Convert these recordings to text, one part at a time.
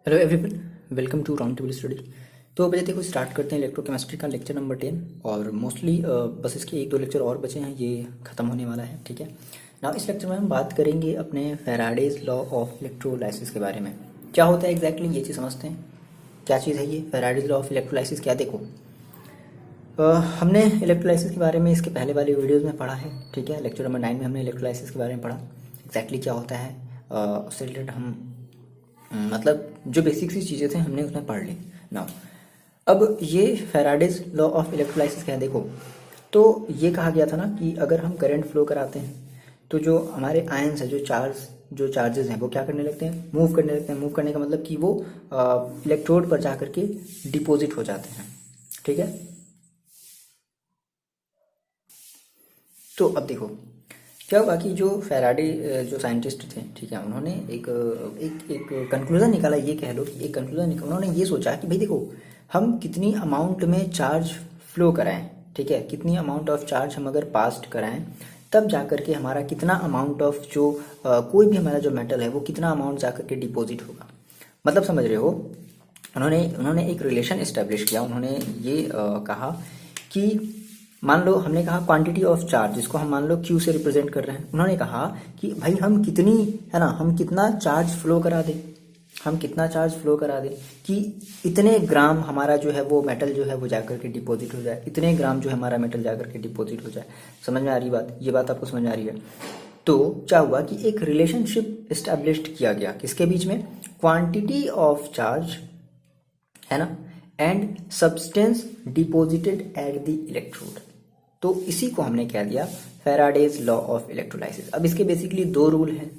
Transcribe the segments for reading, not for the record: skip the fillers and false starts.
Hello everyone, welcome to round table study. तो बजे देखो स्टार्ट करते हैं इलेक्ट्रोकेमिस्ट्री का लेक्चर नंबर 10। और मोस्टली बस इसके एक दो लेक्चर और बचे हैं, ये ख़त्म होने वाला है। ठीक है ना। इस लेक्चर में हम बात करेंगे अपने फैराडेज लॉ ऑफ इलेक्ट्रोलाइसिस के बारे में। क्या होता है एग्जैक्टली ये चीज़ समझते हैं। क्या चीज़ है ये फैराडेज लॉ ऑफ इलेक्ट्रोलाइसिस? क्या देखो, हमने इलेक्ट्रोलाइसिस के बारे में इसके पहले वाले वीडियोज़ में पढ़ा है। ठीक है, लेक्चर नंबर 9 में हमने इलेक्ट्रोलाइसिस के बारे में पढ़ा एग्जैक्टली क्या होता है। उससे रिलेटेड हम मतलब जो बेसिक सी चीज़ें थे हमने उसमें पढ़ ली ना। अब ये फैराडेज लॉ ऑफ इलेक्ट्रोलाइसिस क्या है देखो, तो ये कहा गया था ना कि अगर हम करंट फ्लो कराते हैं तो जो हमारे आयंस है, जो चार्जेस हैं वो क्या करने लगते हैं, मूव करने लगते हैं। मूव करने का मतलब कि वो इलेक्ट्रोड पर जा करके डिपॉजिट हो जाते हैं। ठीक है, तो अब देखो क्या हुआ कि जो फैराडे जो साइंटिस्ट थे, ठीक है, उन्होंने एक एक एक कंक्लूजन निकाला। ये कह लो कि एक कंक्लूजन निकाला। उन्होंने ये सोचा कि भाई देखो, हम कितनी अमाउंट में चार्ज फ्लो कराएं, ठीक है, कितनी अमाउंट ऑफ चार्ज हम अगर पास्ट कराएं तब जाकर के हमारा कितना अमाउंट ऑफ जो कोई भी हमारा जो मेटल है वो कितना अमाउंट जाकर के डिपॉजिट होगा। मतलब समझ रहे हो, उन्होंने एक रिलेशन इस्टेब्लिश किया। उन्होंने ये कहा कि मान लो हमने कहा क्वांटिटी ऑफ चार्ज, जिसको हम मान लो क्यू से रिप्रेजेंट कर रहे हैं। उन्होंने कहा कि भाई हम कितनी है ना, हम कितना चार्ज फ्लो करा दें, हम कितना चार्ज फ्लो करा दें कि इतने ग्राम हमारा जो है वो मेटल जो है वो जाकर के डिपॉजिट हो जाए, इतने ग्राम जो है हमारा मेटल जाकर के डिपॉजिट हो जाए। समझ में आ रही बात? ये बात आपको समझ में आ रही है? तो क्या हुआ कि एक रिलेशनशिप इस्टेब्लिश्ड किया गया किसके बीच में, क्वांटिटी ऑफ चार्ज है ना and substance deposited at the electrode. तो इसी को हमने क्या दिया, फैराडेज लॉ ऑफ इलेक्ट्रोलाइसिस। अब इसके बेसिकली दो रूल हैं,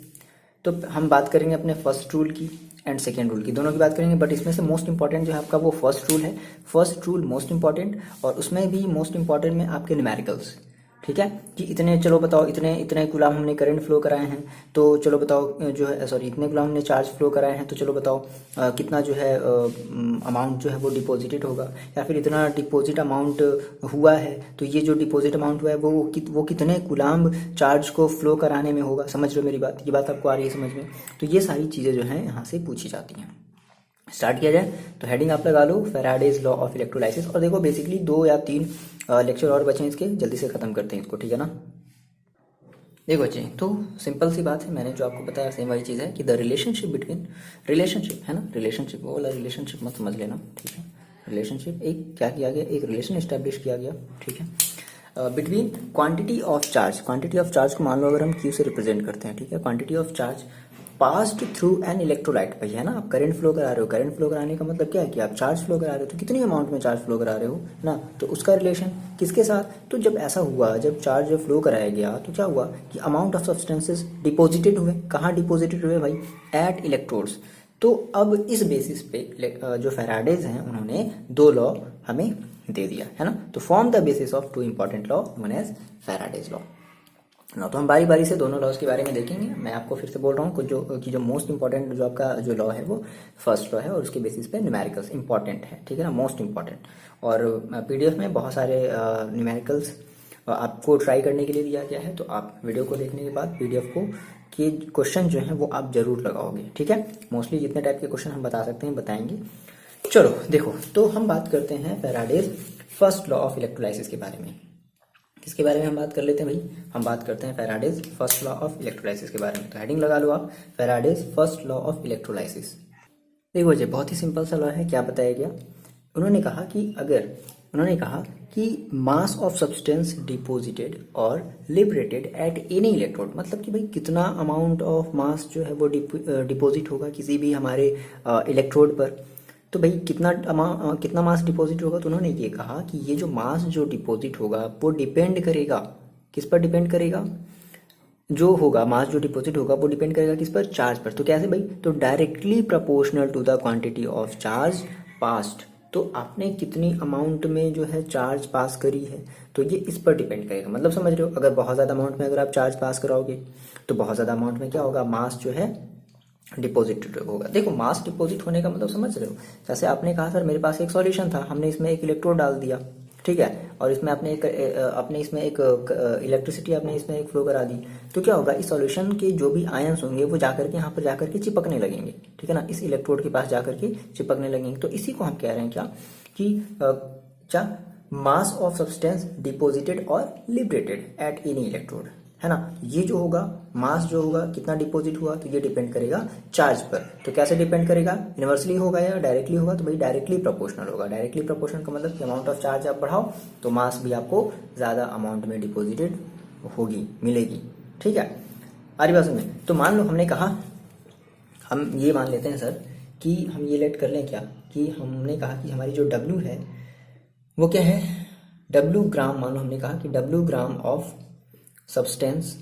तो हम बात करेंगे अपने फर्स्ट रूल की एंड सेकेंड रूल की, दोनों की बात करेंगे। बट इसमें से मोस्ट इंपॉर्टेंट जो है आपका वो फर्स्ट रूल है। फर्स्ट रूल मोस्ट इंपॉर्टेंट, और उसमें भी मोस्ट इंपॉर्टेंट में आपके न्यूमेरिकल्स। ठीक है, कि इतने, चलो बताओ इतने इतने गुलाम हमने करंट फ्लो कराए हैं, तो चलो बताओ जो है, सॉरी, इतने गुलाम हमने चार्ज फ्लो कराए हैं, तो चलो बताओ कितना जो है अमाउंट जो है वो डिपॉजिटेड होगा, या फिर इतना डिपॉजिट अमाउंट हुआ है, तो ये जो डिपॉजिट अमाउंट हुआ है वो कितने गुलाम चार्ज को फ्लो कराने में होगा। समझ रहे हो मेरी बात? ये बात आपको आ रही है समझ में? तो ये सारी चीज़ें जो हैं यहाँ से पूछी जाती हैं। स्टार्ट किया जाए तो हेडिंग आप लगा लो फैराडेज लॉ ऑफ इलेक्ट्रोलाइसिस। और देखो बेसिकली 2 या 3 लेक्चर और बचे हैं इसके, जल्दी से खत्म करते हैं इसको। ठीक है ना। देखो बच्चे, तो सिंपल सी बात है, मैंने जो आपको बताया सेम वही चीज़ है कि द रिलेशनशिप बिटवीन, रिलेशनशिप है ना, रिलेशनशिप वो वाला रिलेशनशिप मत समझ लेना। ठीक है, रिलेशनशिप एक क्या किया गया, एक रिलेशन इस्टेब्लिश किया गया। ठीक है, between quantity of charge. Quantity of charge को मान लो अगर हम क्यू से रिप्रेजेंट करते हैं, ठीक है, quantity of charge passed through an electrolyte. भाई है ना, आप करंट फ्लो करा रहे हो, करंट फ्लो कराने का मतलब क्या है कि आप चार्ज फ्लो करा रहे हो, तो कितनी अमाउंट में चार्ज फ्लो करा रहे हो ना, तो उसका रिलेशन किसके साथ। तो जब ऐसा हुआ, जब चार्ज फ्लो कराया गया तो क्या हुआ कि अमाउंट ऑफ सब्सटेंसेस डिपॉजिटेड हुए। कहाँ डिपॉजिटेड हुए भाई? At electrodes. तो अब इस बेसिस पे जो फैराडेज हैं उन्होंने 2 लॉ हमें दे दिया है ना, तो from the basis of 2 important law known as Faraday's law ना। तो हम बारी बारी से दोनों लॉज के बारे में देखेंगे। मैं आपको फिर से बोल रहा हूँ जो मोस्ट इंपॉर्टेंट जो आपका जो लॉ है वो फर्स्ट लॉ है, और उसके बेसिस पे न्यूमेरिकल्स इंपॉर्टेंट है। ठीक है ना, मोस्ट इंपॉर्टेंट। और पीडीएफ में बहुत सारे न्यूमेरिकल्स आपको ट्राई करने के लिए दिया गया है, तो आप वीडियो को देखने के बाद पीडीएफ को कि क्वेश्चन जो है वो आप जरूर लगाओगे। ठीक है, मोस्टली जितने टाइप के क्वेश्चन हम बता सकते हैं बताएंगे। चलो देखो, तो हम बात करते हैं Faraday's first law of electrolysis के बारे में। किसके बारे में हम बात कर लेते हैं भाई? हम बात करते हैं Faraday's first law of electrolysis के बारे में। तो हेडिंग लगा लो आप, Faraday's first law of electrolysis. देखो जी, बहुत ही सिंपल सा लॉ है। क्या बताया गया? उन्होंने कहा कि मास ऑफ सब्सटेंस डिपॉजिटेड और लिबरेटेड एट एनी इलेक्ट्रोड, मतलब कि भाई कितना अमाउंट ऑफ मास जो है वो डिपॉजिट होगा किसी भी हमारे इलेक्ट्रोड पर। तो भाई कितना मास डिपॉजिट होगा? तो उन्होंने ये कहा कि ये जो मास जो डिपॉजिट होगा वो डिपेंड करेगा, किस पर डिपेंड करेगा? जो होगा मास जो डिपॉजिट होगा वो डिपेंड करेगा किस पर? चार्ज पर। तो कैसे भाई? तो directly proportional to the quantity of charge passed. तो आपने कितनी अमाउंट में जो है चार्ज पास करी है, तो ये इस पर डिपेंड करेगा। मतलब समझ रहे हो, अगर बहुत ज़्यादा अमाउंट में अगर आप चार्ज पास कराओगे तो बहुत ज़्यादा अमाउंट में क्या होगा, मास जो है डिपॉजिट होगा। देखो मास डिपॉजिट होने का मतलब समझ रहे हो, जैसे आपने कहा सर मेरे पास एक सॉल्यूशन था, हमने इसमें एक इलेक्ट्रोड डाल दिया, ठीक है, और इसमें आपने एक अपने इसमें एक इलेक्ट्रिसिटी आपने इसमें एक फ्लो करा दी, तो क्या होगा, इस सॉल्यूशन के जो भी आयंस होंगे वो जाकर के यहाँ पर जाकर के चिपकने लगेंगे, ठीक है ना, इस इलेक्ट्रोड के पास जाकर के चिपकने लगेंगे। तो इसी को हम कह रहे हैं क्या कि क्या मास ऑफ सब्सटेंस डिपोजिटेड और लिबरेटेड एट एनी इलेक्ट्रोड, है ना। ये जो होगा मास जो होगा कितना डिपॉजिट हुआ, तो ये डिपेंड करेगा चार्ज पर। तो कैसे डिपेंड करेगा, इनवर्सली होगा या डायरेक्टली होगा, तो भाई डायरेक्टली प्रोपोर्शनल होगा। डायरेक्टली प्रोपोर्शनल का मतलब कि अमाउंट ऑफ चार्ज आप बढ़ाओ तो मास भी आपको ज्यादा अमाउंट में डिपॉजिटेड होगी, मिलेगी, ठीक है। आरी बात में तो मान लो हमने कहा, हम ये मान लेते हैं सर कि हम ये लेट कर लें क्या कि हमने कहा कि हमारी जो W है वो क्या है, W ग्राम, मान लो हमने कहा कि W ग्राम ऑफ सब्सटेंस,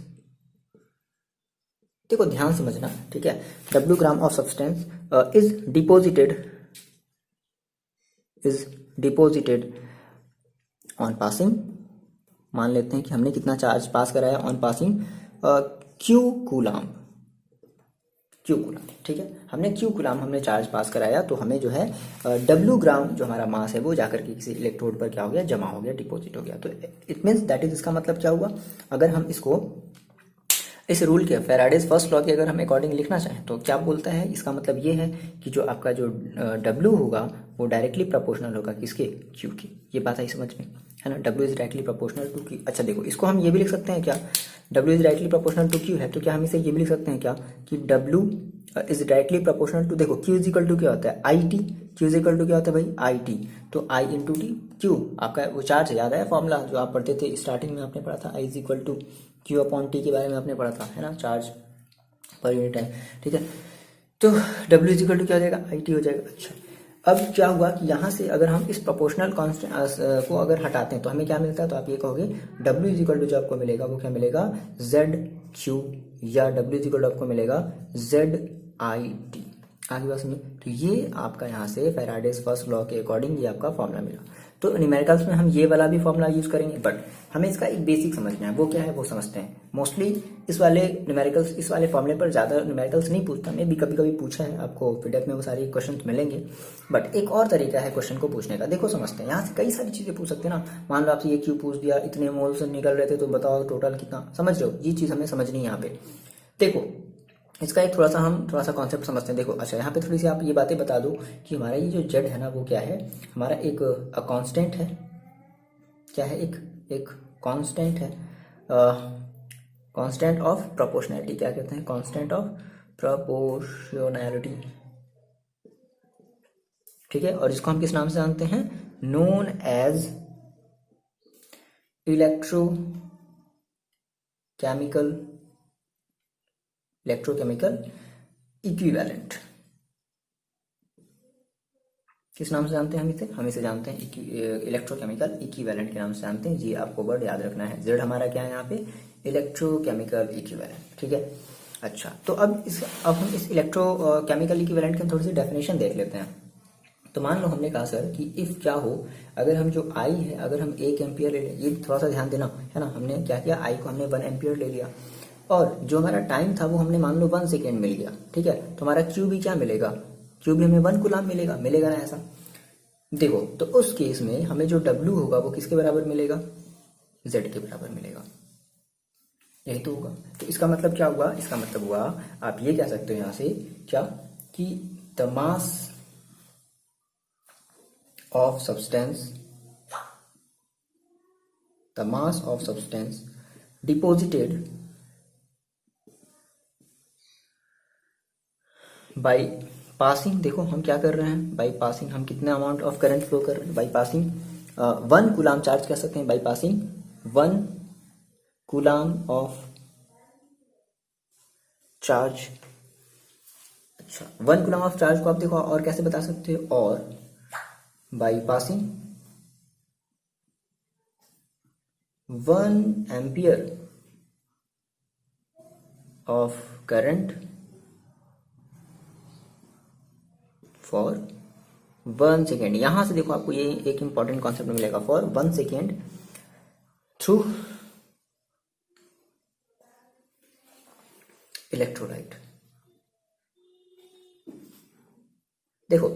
देखो ध्यान समझना, ठीक है, W gram of substance is deposited on passing, मान लेते हैं कि हमने कितना चार्ज पास कराया ऑन पासिंग, Q कूलाम, ठीक है, हमने Q कूलाम हमने चार्ज पास कराया, तो हमें जो है W ग्राम जो हमारा मास है वो जाकर के किसी इलेक्ट्रोड पर क्या हो गया, जमा हो गया, डिपॉजिट हो गया। तो इट मीन्स दैट इज, इसका मतलब क्या हुआ, अगर हम इसको इस रूल के फैराडेज फर्स्ट लॉ के अगर हम अकॉर्डिंग लिखना चाहें तो क्या बोलता है, इसका मतलब ये है कि जो आपका जो W होगा वो डायरेक्टली प्रोपोर्शनल होगा किसके, Q की। ये बात आई समझ में, है ना, W is directly proportional to Q। अच्छा देखो, इसको हम ये भी लिख सकते हैं क्या, W is directly proportional to Q है, तो क्या हम इसे ये भी लिख सकते हैं क्या कि W is directly proportional to, देखो Q इज इक्वल टू क्या होता है, IT, Q is equal to क्या होता है भाई, IT, तो I इंटू टी, Q आपका वो चार्ज, याद है फॉर्मूला जो आप पढ़ते थे स्टार्टिंग में, आपने पढ़ा था I is equal to Q upon T के बारे में आपने पढ़ा था, है ना, चार्ज पर यूनिट टाइम, ठीक है। तो W इज इक्वल टू क्या हो जाएगा, IT हो जाएगा। अच्छा, अब क्या हुआ कि यहाँ से अगर हम इस प्रोपोर्शनल कांस्टेंट को अगर हटाते हैं तो हमें क्या मिलता है, तो आप ये कहोगे W इज इक्वल टू जो आपको मिलेगा वो क्या मिलेगा, ZQ, या W इज इक्वल टू आपको मिलेगा ZIT। आगे बात समझे, तो ये आपका यहाँ से फैराडेज फर्स्ट लॉ के अकॉर्डिंग ये आपका फॉर्मूला मिला। तो न्यूमेरिकल्स में हम ये वाला भी फॉर्मूला यूज करेंगे, बट हमें इसका एक बेसिक समझना है, वो क्या है वो समझते हैं। मोस्टली इस वाले न्यूमेरिकल्स, इस वाले फॉर्मूले पर ज्यादा न्यूमेरिकल्स नहीं पूछता, मैं भी कभी कभी पूछा है, आपको पीडीएफ में वो सारे क्वेश्चन मिलेंगे, बट एक और तरीका है क्वेश्चन को पूछने का। देखो समझते हैं, यहाँ से कई सारी चीजें पूछ सकते हैं ना, मान लो आपसे ये क्यों पूछ दिया, इतने मोल्स निकल रहे थे तो बताओ टोटल कितना, समझ रहे हो, ये चीज हमें समझनी है यहाँ पे। देखो इसका एक थोड़ा सा कॉन्सेप्ट समझते हैं। देखो अच्छा, यहाँ पे थोड़ी सी आप ये बातें बता दो कि हमारा ये जो जेड है ना वो क्या है, हमारा एक कांस्टेंट है, क्या है, एक कांस्टेंट है, कांस्टेंट ऑफ प्रोपोर्शनैलिटी, क्या कहते हैं, कांस्टेंट ऑफ प्रोपोर्शनैलिटी, ठीक है, और इसको हम किस नाम से जानते हैं, नोन एज इलेक्ट्रोकेमिकल इक्विवेलेंट। किस नाम से जानते हैं हम इसे जानते हैं इलेक्ट्रोकेमिकल इक्विवेलेंट के नाम से जानते हैं। ये आपको वर्ड याद रखना है, जेड हमारा क्या है यहाँ पे, इलेक्ट्रोकेमिकल इक्विवेलेंट, ठीक है। अच्छा, तो अब हम इस इलेक्ट्रोकेमिकल इक्विवेलेंट की थोड़ी सी डेफिनेशन देख लेते हैं। तो मान लो हमने कहा सर कि इफ क्या हो, अगर हम जो आई है अगर हम 1 एम्पियर ले लें, ये थोड़ा सा ध्यान देना, है ना, हमने क्या किया, आई को हमने 1 एम्पियर ले लिया, और जो हमारा टाइम था वो हमने मान लो 1 सेकेंड मिल गया, ठीक है, तो हमारा क्यू भी क्या मिलेगा, क्यू भी हमें 1 कूलाम मिलेगा ना ऐसा। देखो तो उस केस में हमें जो W होगा वो किसके बराबर मिलेगा, Z के बराबर मिलेगा, यही तो होगा। तो इसका मतलब क्या हुआ, इसका मतलब हुआ आप ये कह सकते हो यहाँ से क्या कि the mass of substance deposited by passing, देखो हम क्या कर रहे हैं, बाई पासिंग हम कितने अमाउंट ऑफ करंट फ्लो कर रहे हैं, बाई पासिंग 1 कूलाम चार्ज कह सकते हैं, by passing 1 coulomb of charge. अच्छा, 1 कूलाम ऑफ चार्ज को आप देखो और कैसे बता सकते हो, और by passing 1 ampere of current for 1 second. यहां से देखो आपको ये एक इंपॉर्टेंट कॉन्सेप्ट मिलेगा, फॉर 1 सेकेंड थ्रू इलेक्ट्रोलाइट। देखो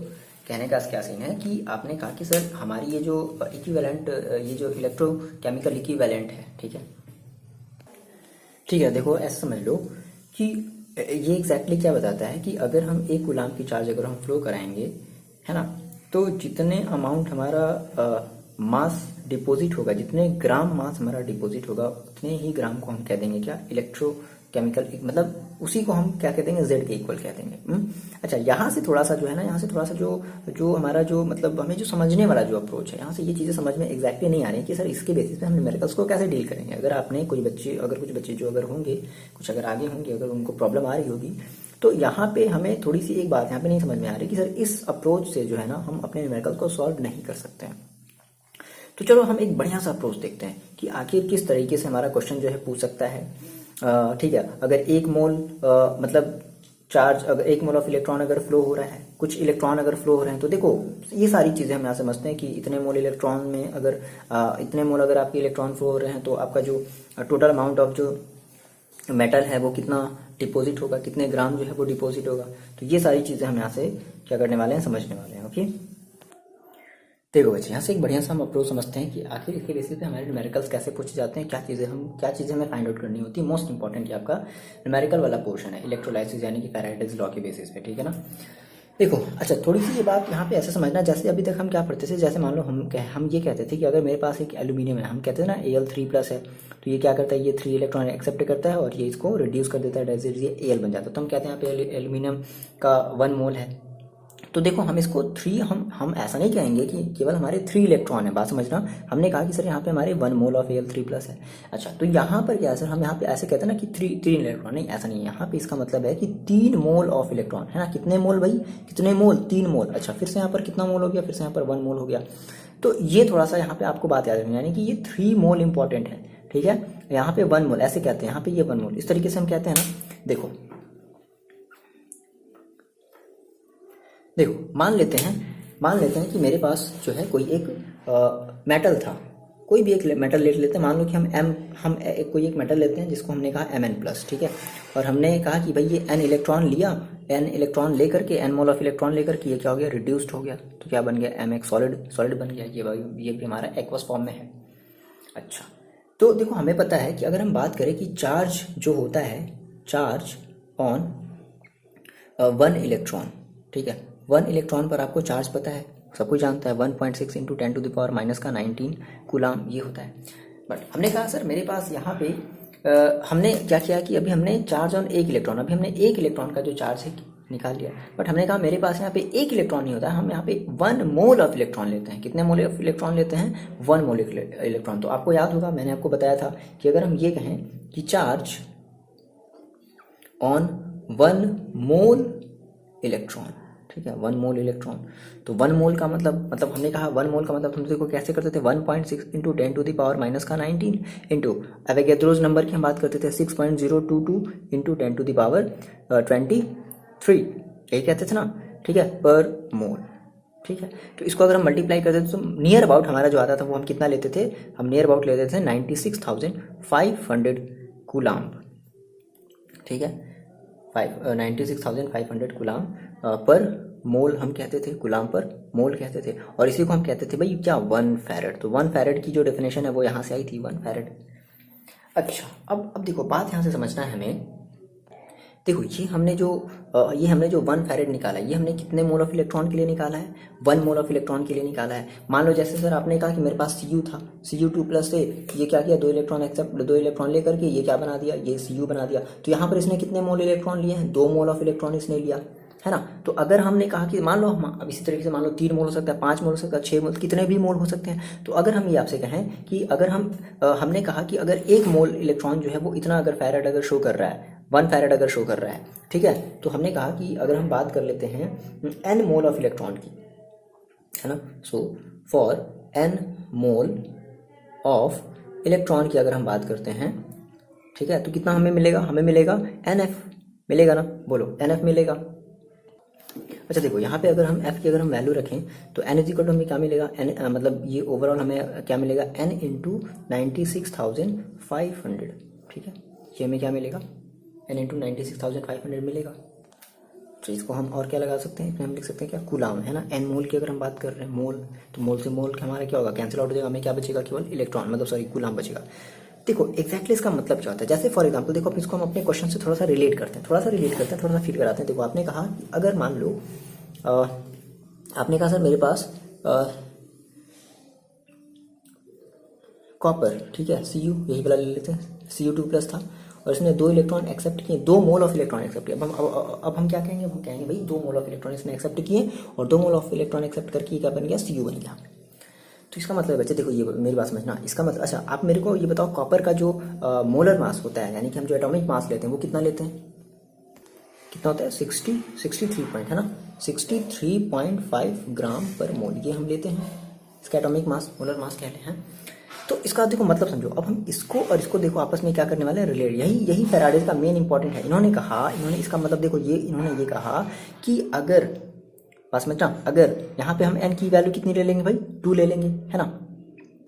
कहने का क्या सीन है कि आपने कहा कि सर हमारी ये जो इक्विवेलेंट, ये जो इलेक्ट्रोकेमिकल इक्विवेलेंट है, ठीक है, ठीक है, देखो ऐसा समझ लो कि ये एग्जैक्टली क्या बताता है कि अगर हम एक गुलाम की चार्ज अगर हम फ्लो कराएंगे, है ना, तो जितने अमाउंट हमारा मास डिपॉजिट होगा, जितने ग्राम मास हमारा डिपॉजिट होगा, उतने ही ग्राम को हम कह देंगे क्या, इलेक्ट्रोकेमिकल, मतलब उसी को हम क्या कह देंगे, जेड के इक्वल कह देंगे। अच्छा, यहाँ से थोड़ा सा जो है ना, यहाँ से थोड़ा सा जो जो हमारा जो मतलब हमें जो समझने वाला जो अप्रोच है, यहाँ से ये चीज़ें समझ में एग्जैक्टली नहीं आ रही कि सर इसके बेसिस पे हम न्यूमेरिकल्स को कैसे डील करेंगे। अगर आपने कुछ बच्चे जो अगर होंगे, कुछ अगर आगे होंगे, अगर उनको प्रॉब्लम आ रही होगी, तो यहाँ पे हमें थोड़ी सी एक बात यहाँ पे नहीं समझ में आ रही कि सर इस अप्रोच से जो है ना हम अपने न्यूमेरिकल्स को सॉल्व नहीं कर सकते हैं। तो चलो हम एक बढ़िया सा अप्रोच देखते हैं कि आखिर किस तरीके से हमारा क्वेश्चन जो है पूछ सकता है। ठीक है, अगर एक मोल मतलब चार्ज, अगर एक मोल ऑफ इलेक्ट्रॉन अगर फ्लो हो रहा है, कुछ इलेक्ट्रॉन अगर फ्लो हो रहे हैं, तो देखो ये सारी चीजें हम यहाँ समझते हैं कि इतने मोल इलेक्ट्रॉन में अगर इतने मोल अगर आपके इलेक्ट्रॉन फ्लो हो रहे हैं, तो आपका जो टोटल अमाउंट ऑफ जो मेटल है वो कितना डिपॉजिट होगा, कितने ग्राम जो है वो डिपॉजिट होगा। तो ये सारी चीजें हम यहाँ से क्या करने वाले हैं, समझने वाले हैं। ओके, देखो बच्चे, यहाँ से एक बढ़िया सा हम अप्रोच समझते हैं कि आखिर इसके बेसिस पे हमारे न्यूमेरिकल्स कैसे पूछे जाते हैं, क्या चीज़ें हमें फाइंड आउट करनी होती है। मोस्ट इंपॉर्टेंट ये आपका न्यूमेरिकल वाला पोर्शन है, इलेक्ट्रोलाइसिस यानी कि फैराडेज लॉ के बेसिस पे, ठीक है ना। देखो अच्छा, थोड़ी सी ये बात यहाँ पे ऐसे समझना, जैसे अभी तक हम क्या पढ़ते थे, जैसे मान लो हम ये कहते थे कि अगर मेरे पास एक एल्यूमिनियम है, हम कहते थे ना Al3+ है, तो ये क्या करता है, ये 3 इलेक्ट्रॉन एक्सेप्ट करता है और ये इसको रिड्यूस कर देता है, ये Al बन जाता है। तो हम कहते हैं यहाँ पे एल्यूमिनियम का 1 मोल है। तो देखो हम इसको 3, हम ऐसा नहीं कहेंगे कि केवल हमारे 3 इलेक्ट्रॉन है, बात समझना। हमने कहा कि सर यहाँ पे हमारे 1 मोल ऑफ Al3+ है। अच्छा, तो यहाँ पर क्या है सर, हम यहाँ पे ऐसे कहते हैं ना कि 3 इलेक्ट्रॉन, नहीं ऐसा नहीं है। यहाँ पे इसका मतलब है कि 3 मोल ऑफ इलेक्ट्रॉन, है ना। कितने मोल भाई, कितने मोल, 3 मोल। अच्छा, फिर से यहाँ पर कितना मोल हो गया, फिर से यहाँ पर 1 मोल हो गया। तो ये थोड़ा सा यहाँ पे आपको बात याद रखनी, यानी कि ये 3 मोल इंपॉर्टेंट है, ठीक है। यहाँ पे 1 मोल ऐसे कहते हैं, यहाँ पे ये 1 मोल, इस तरीके से हम कहते हैं ना। देखो मान लेते हैं कि मेरे पास जो है कोई एक मेटल था, कोई भी एक मेटल ले लेते हैं। मान लो कि कोई एक मेटल लेते हैं जिसको हमने कहा Mn+, ठीक है। और हमने कहा कि भाई ये n इलेक्ट्रॉन लिया, n इलेक्ट्रॉन लेकर के, n मोल ऑफ इलेक्ट्रॉन लेकर के ये क्या हो गया, रिड्यूस्ड हो गया। तो क्या बन गया, Mx सॉलिड बन गया। ये भी हमारा एक्वस फॉर्म में है। अच्छा, तो देखो हमें पता है कि अगर हम बात करें कि चार्ज जो होता है, चार्ज ऑन 1 इलेक्ट्रॉन, ठीक है, 1 इलेक्ट्रॉन पर आपको चार्ज पता है, सब कुछ जानता है, 1.6 × 10⁻⁻⁻19 कूलाम ये होता है। बट हमने कहा सर मेरे पास यहाँ पे हमने क्या किया कि अभी हमने चार्ज ऑन 1 इलेक्ट्रॉन, अभी हमने 1 इलेक्ट्रॉन का जो चार्ज है निकाल लिया। बट हमने कहा मेरे पास यहाँ पे 1 इलेक्ट्रॉन नहीं होता है, हम यहाँ पे 1 मोल ऑफ इलेक्ट्रॉन लेते हैं। कितने मोल ऑफ इलेक्ट्रॉन लेते हैं, 1 मोल इलेक्ट्रॉन। तो आपको याद होगा, मैंने आपको बताया था कि अगर हम ये कहें कि चार्ज ऑन 1 मोल इलेक्ट्रॉन, ठीक है, 1 मोल इलेक्ट्रॉन, तो 1 मोल का मतलब हमने कहा 1 मोल का मतलब हम देखो कैसे करते थे, 1.6 × 10⁻⁻⁻19 इंटू एवोगैड्रोस नंबर की हम बात करते थे 6.022 × 10⁻23, यही कहते थे ना, ठीक है, पर मोल, ठीक है। तो इसको अगर हम मल्टीप्लाई करते थे तो नियर अबाउट हमारा जो आता था वो हम कितना लेते थे, हम नियर अबाउट लेते थे 96,500 कूलाम, ठीक है, 96,500 गुलाम पर मोल हम कहते थे, गुलाम पर मोल कहते थे। और इसी को हम कहते थे भाई क्या, 1 फैरेड। तो 1 फैरेड की जो डेफिनेशन है वो यहाँ से आई थी, 1 फैरेड। अच्छा, अब देखो बात यहाँ से समझना है हमें। देखो ये हमने जो 1 फैरेड निकाला है, ये हमने कितने मोल ऑफ इलेक्ट्रॉन के लिए निकाला है, 1 मोल ऑफ इलेक्ट्रॉन के लिए निकाला है। मान लो जैसे सर आपने कहा कि मेरे पास Cu था, Cu2+ से ये क्या किया, 2 इलेक्ट्रॉन लेकर के ये क्या बना दिया, ये Cu बना दिया। तो यहाँ पर इसने कितने मोल इलेक्ट्रॉन लिए हैं, 2 मोल ऑफ इलेक्ट्रॉन इसने लिया, है ना। तो अगर हमने कहा कि मान लो हम अब इसी तरीके से मान लो 3 मोल हो सकता है, 5 मोल हो सकता है, 6 मोल, कितने भी मोल हो सकते हैं। तो अगर हम ये आपसे कहें कि अगर हमने कहा कि अगर 1 मोल इलेक्ट्रॉन जो है वो इतना अगर फैरेड अगर शो कर रहा है, 1 फैरेड अगर शो कर रहा है, ठीक है, तो हमने कहा कि अगर हम बात कर लेते हैं n मोल ऑफ इलेक्ट्रॉन की, है ना। So for n mole of electron की अगर हम बात करते हैं, ठीक है, तो कितना हमें मिलेगा, हमें मिलेगा NF मिलेगा ना, बोलो NF मिलेगा। अच्छा देखो यहाँ पे अगर हम F की अगर हम वैल्यू रखें तो n इक्वल टू हमें क्या मिलेगा, मतलब ये ओवरऑल हमें क्या मिलेगा, n × 96,500, ठीक है, ये हमें क्या मिलेगा, n × 96,500 मिलेगा। तो इसको हम और क्या लगा सकते हैं, इसमें हम लिख सकते हैं क्या, कूलाम, है ना। एन मोल की अगर हम बात कर रहे हैं, मोल, तो मोल से मोल हमारा क्या होगा, कैंसिल आउट हो जाएगा, हमें क्या बचेगा, केवल इलेक्ट्रॉन, मतलब सॉरी कूलाम बचेगा। देखो एग्जैक्टली इसका मतलब क्या होता है, जैसे फॉर एग्जांपल देखो इसको हम अपने क्वेश्चन से थोड़ा सा रिलेट करते हैं, थोड़ा सा फील कराते हैं। देखो आपने कहा कि अगर मान लो आपने कहा सर मेरे पास कॉपर, ठीक है, Cu यही वाला ले लेते हैं, Cu2+ था, और इसने 2 इलेक्ट्रॉन एक्सेप्ट किए, 2 मोल ऑफ इलेक्ट्रॉन एक्सेप्ट किए। अब हम क्या कहेंगे, हम कहेंगे भाई 2 मोल ऑफ इलेक्ट्रॉन इसने एक्सेप्ट किए, और 2 मोल ऑफ इलेक्ट्रॉन एक्सेप्ट करके क्या बन गया, Cu बन गया। तो इसका मतलब बच्चे देखो, ये मेरी बात समझना, इसका मतलब, अच्छा आप मेरे को ये बताओ, कॉपर का जो मोलर मास होता है, यानी कि हम जो एटॉमिक मास लेते हैं वो कितना लेते हैं, कितना होता है, 63 पॉइंट, है ना, 63.5 ग्राम पर मोल, ये हम लेते हैं, इसका एटॉमिक मास, मोलर मास कहते हैं। तो इसका देखो मतलब समझो, अब हम इसको और इसको देखो आपस में क्या करने वाले हैं, रिलेट। यही फैराडे का मेन इंपॉर्टेंट है। इन्होंने इसका मतलब देखो, इन्होंने ये कहा कि अगर, पास में ना, अगर यहाँ पे हम n की वैल्यू कितनी ले लेंगे भाई, 2 ले लेंगे, है ना।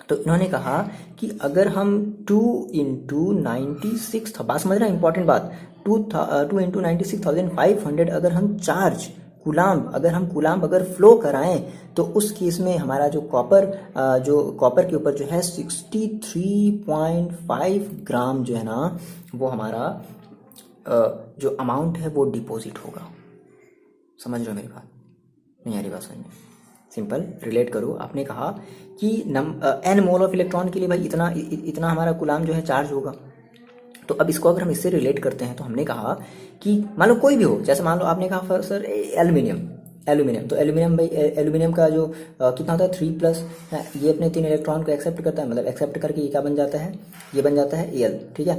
तो इन्होंने कहा कि अगर हम 2 इंटू 96 था, बात समझना, इंपॉर्टेंट बात, 2 इंटू 96,500 अगर हम चार्ज कूलाम्ब, अगर फ्लो कराएं, तो उस केस में हमारा जो कॉपर के ऊपर जो है 63.5 ग्राम जो है ना, वो हमारा जो अमाउंट है वो डिपॉजिट होगा। समझ रहे हो मेरी बात, नहीं आ रही बात समझ में, सिंपल रिलेट करो। आपने कहा कि n मोल ऑफ इलेक्ट्रॉन के लिए भाई इतना हमारा कूलाम जो है चार्ज होगा। तो अब इसको अगर हम इससे रिलेट करते हैं, तो हमने कहा कि मान लो कोई भी हो, जैसे मान लो आपने कहा सर एल्यूमिनियम, तो एल्यूमिनियम भाई, एल्यूमिनियम का जो कितना होता है 3+, ये अपने 3 इलेक्ट्रॉन को एक्सेप्ट करता है, मतलब एक्सेप्ट करके ये क्या बन जाता है, ये बन जाता है Al, ठीक है।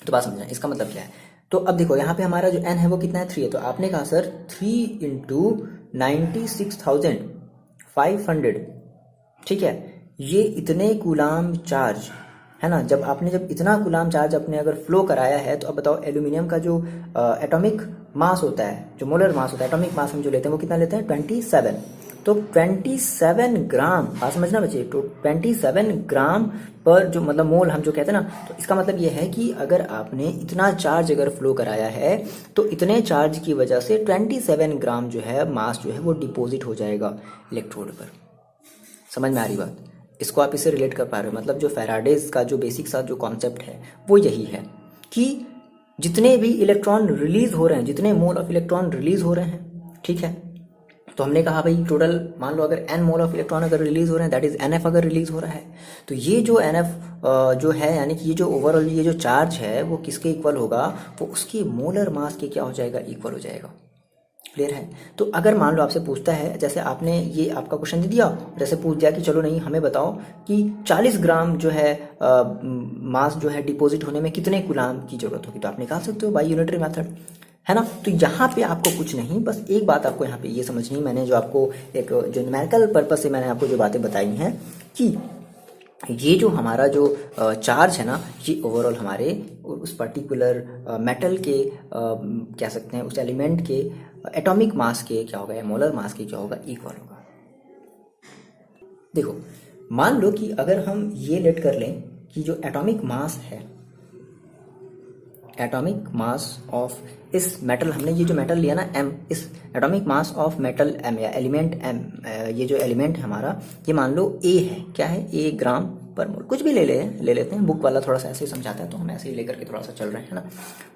तो बात समझना, इसका मतलब क्या है। तो अब देखो यहाँ पे हमारा जो n है वो कितना है, 3 है। तो आपने कहा सर 3 इंटू 96,500, ठीक है, ये इतने कूलाम चार्ज, है ना। जब इतना कूलाम चार्ज अपने अगर फ्लो कराया है, तो अब बताओ एल्यूमिनियम का जो एटॉमिक मास होता है, जो मोलर मास होता है, एटॉमिक मास हम जो लेते हैं वो कितना लेते हैं, 27। तो 27 ग्राम, बात समझना बच्चे, तो 27 ग्राम पर जो मतलब मोल हम जो कहते हैं ना, तो इसका मतलब ये है कि अगर आपने इतना चार्ज अगर फ्लो कराया है, तो इतने चार्ज की वजह से 27 ग्राम जो है मास जो है वो डिपॉजिट हो जाएगा इलेक्ट्रोड पर। समझ में आ रही बात, इसको आप इससे रिलेट कर पा रहे हो। मतलब जो फैराडेज का जो बेसिक सा जो कॉन्सेप्ट है वो यही है कि जितने भी इलेक्ट्रॉन रिलीज हो रहे हैं, जितने मोल ऑफ इलेक्ट्रॉन रिलीज हो रहे हैं, ठीक है, तो हमने कहा भाई टोटल मान लो अगर n मोल ऑफ इलेक्ट्रॉन अगर रिलीज हो रहे हैं, दैट इज nf अगर रिलीज हो रहा है, तो ये जो nf जो है, यानी कि ये जो ओवरऑल ये जो चार्ज है वो किसके इक्वल होगा, वो उसके मोलर मास के क्या हो जाएगा, इक्वल हो जाएगा। क्लियर है। तो अगर मान लो आपसे पूछता है, जैसे आपने ये आपका क्वेश्चन दे दिया, जैसे पूछ दिया कि चलो नहीं हमें बताओ कि 40 ग्राम जो है मास जो है डिपॉजिट होने में कितने कूलाम की जरूरत होगी, तो आप निकाल सकते हो बाय यूनिटरी मेथड, है ना। तो यहाँ पे आपको कुछ नहीं, बस एक बात आपको यहाँ पे ये समझनी, मैंने जो आपको एक जो न्यूमेरिकल पर्पज से मैंने आपको जो बातें बताई हैं कि ये जो हमारा जो चार्ज है ना, ये ओवरऑल हमारे उस पर्टिकुलर मेटल के कह सकते हैं उस एलिमेंट के एटॉमिक मास के क्या होगा, या मोलर मास के क्या होगा, इक्वल होगा। देखो मान लो कि अगर हम ये लेट कर लें कि जो एटॉमिक मास है, एटॉमिक मास ऑफ इस मेटल, हमने ये जो मेटल लिया ना m, इस atomic mass of metal m या एलिमेंट m, ये जो एलिमेंट है हमारा, ये मान लो a है, क्या है, a ग्राम पर मोल, कुछ भी ले लेते हैं, बुक वाला थोड़ा सा ऐसे ही समझाता है तो हम ऐसे ही लेकर के थोड़ा सा चल रहे हैं ना।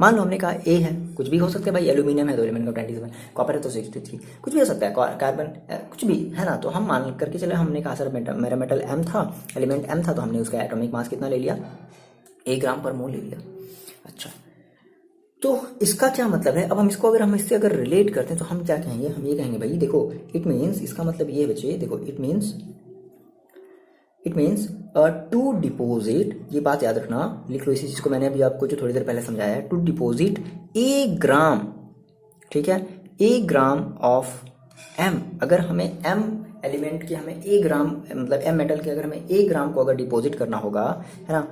मान लो हमने कहा a है, कुछ भी हो सकता है भाई, एल्यूमिनियम है तो एलिमेंट का 27, कॉपर है तो 63, कुछ भी हो सकता है, कार्बन कुछ भी, है ना। तो हम मान करके चले, हमने कहा सर मेरा मेटल m था, एलिमेंट m था, तो हमने उसका एटॉमिक मास कितना ले लिया, a ग्राम पर मोल ले लिया। अच्छा, तो इसका क्या मतलब है, अब हम इसको अगर हम इससे अगर रिलेट करते हैं तो हम क्या कहेंगे, हम ये कहेंगे भाई देखो इट मीन्स, इसका मतलब ये बच्चे देखो, इट मीन्स टू डिपोजिट, ये बात याद रखना, लिख लो इसी चीज को, मैंने अभी आपको जो थोड़ी देर पहले समझाया है, टू डिपोजिट ए ग्राम, ठीक है, ए ग्राम ऑफ एम, अगर हमें एम एलिमेंट के हमें ए ग्राम, मतलब एम मेटल के अगर हमें ए ग्राम को अगर डिपोजिट करना होगा, है ना,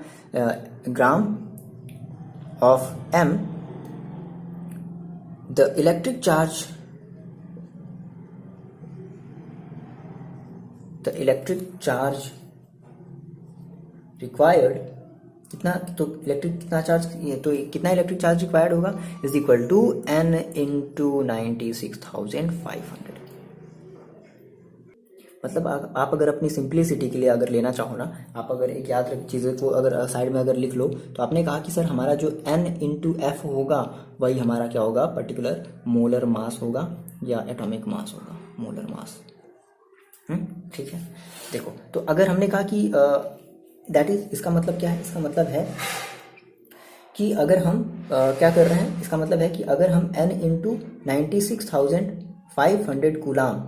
gram of M, the electric charge required कितना, तो इलेक्ट्रिक कितना चार्ज, तो कितना इलेक्ट्रिक चार्ज रिक्वायर्ड होगा, is equal to n into 96,500। मतलब आप अगर अपनी सिंप्लिसिटी के लिए अगर लेना चाहो ना, आप अगर एक याद रख चीज़ें को अगर साइड में अगर लिख लो, तो आपने कहा कि सर हमारा जो n इंटू एफ होगा वही हमारा क्या होगा, पर्टिकुलर मोलर मास होगा या एटॉमिक मास होगा, मोलर मास। ठीक है। देखो तो अगर हमने कहा कि दैट इज, इसका मतलब क्या है, इसका मतलब है कि अगर हम क्या कर रहे हैं, इसका मतलब है कि अगर हम n इंटू 96,500 गुलाम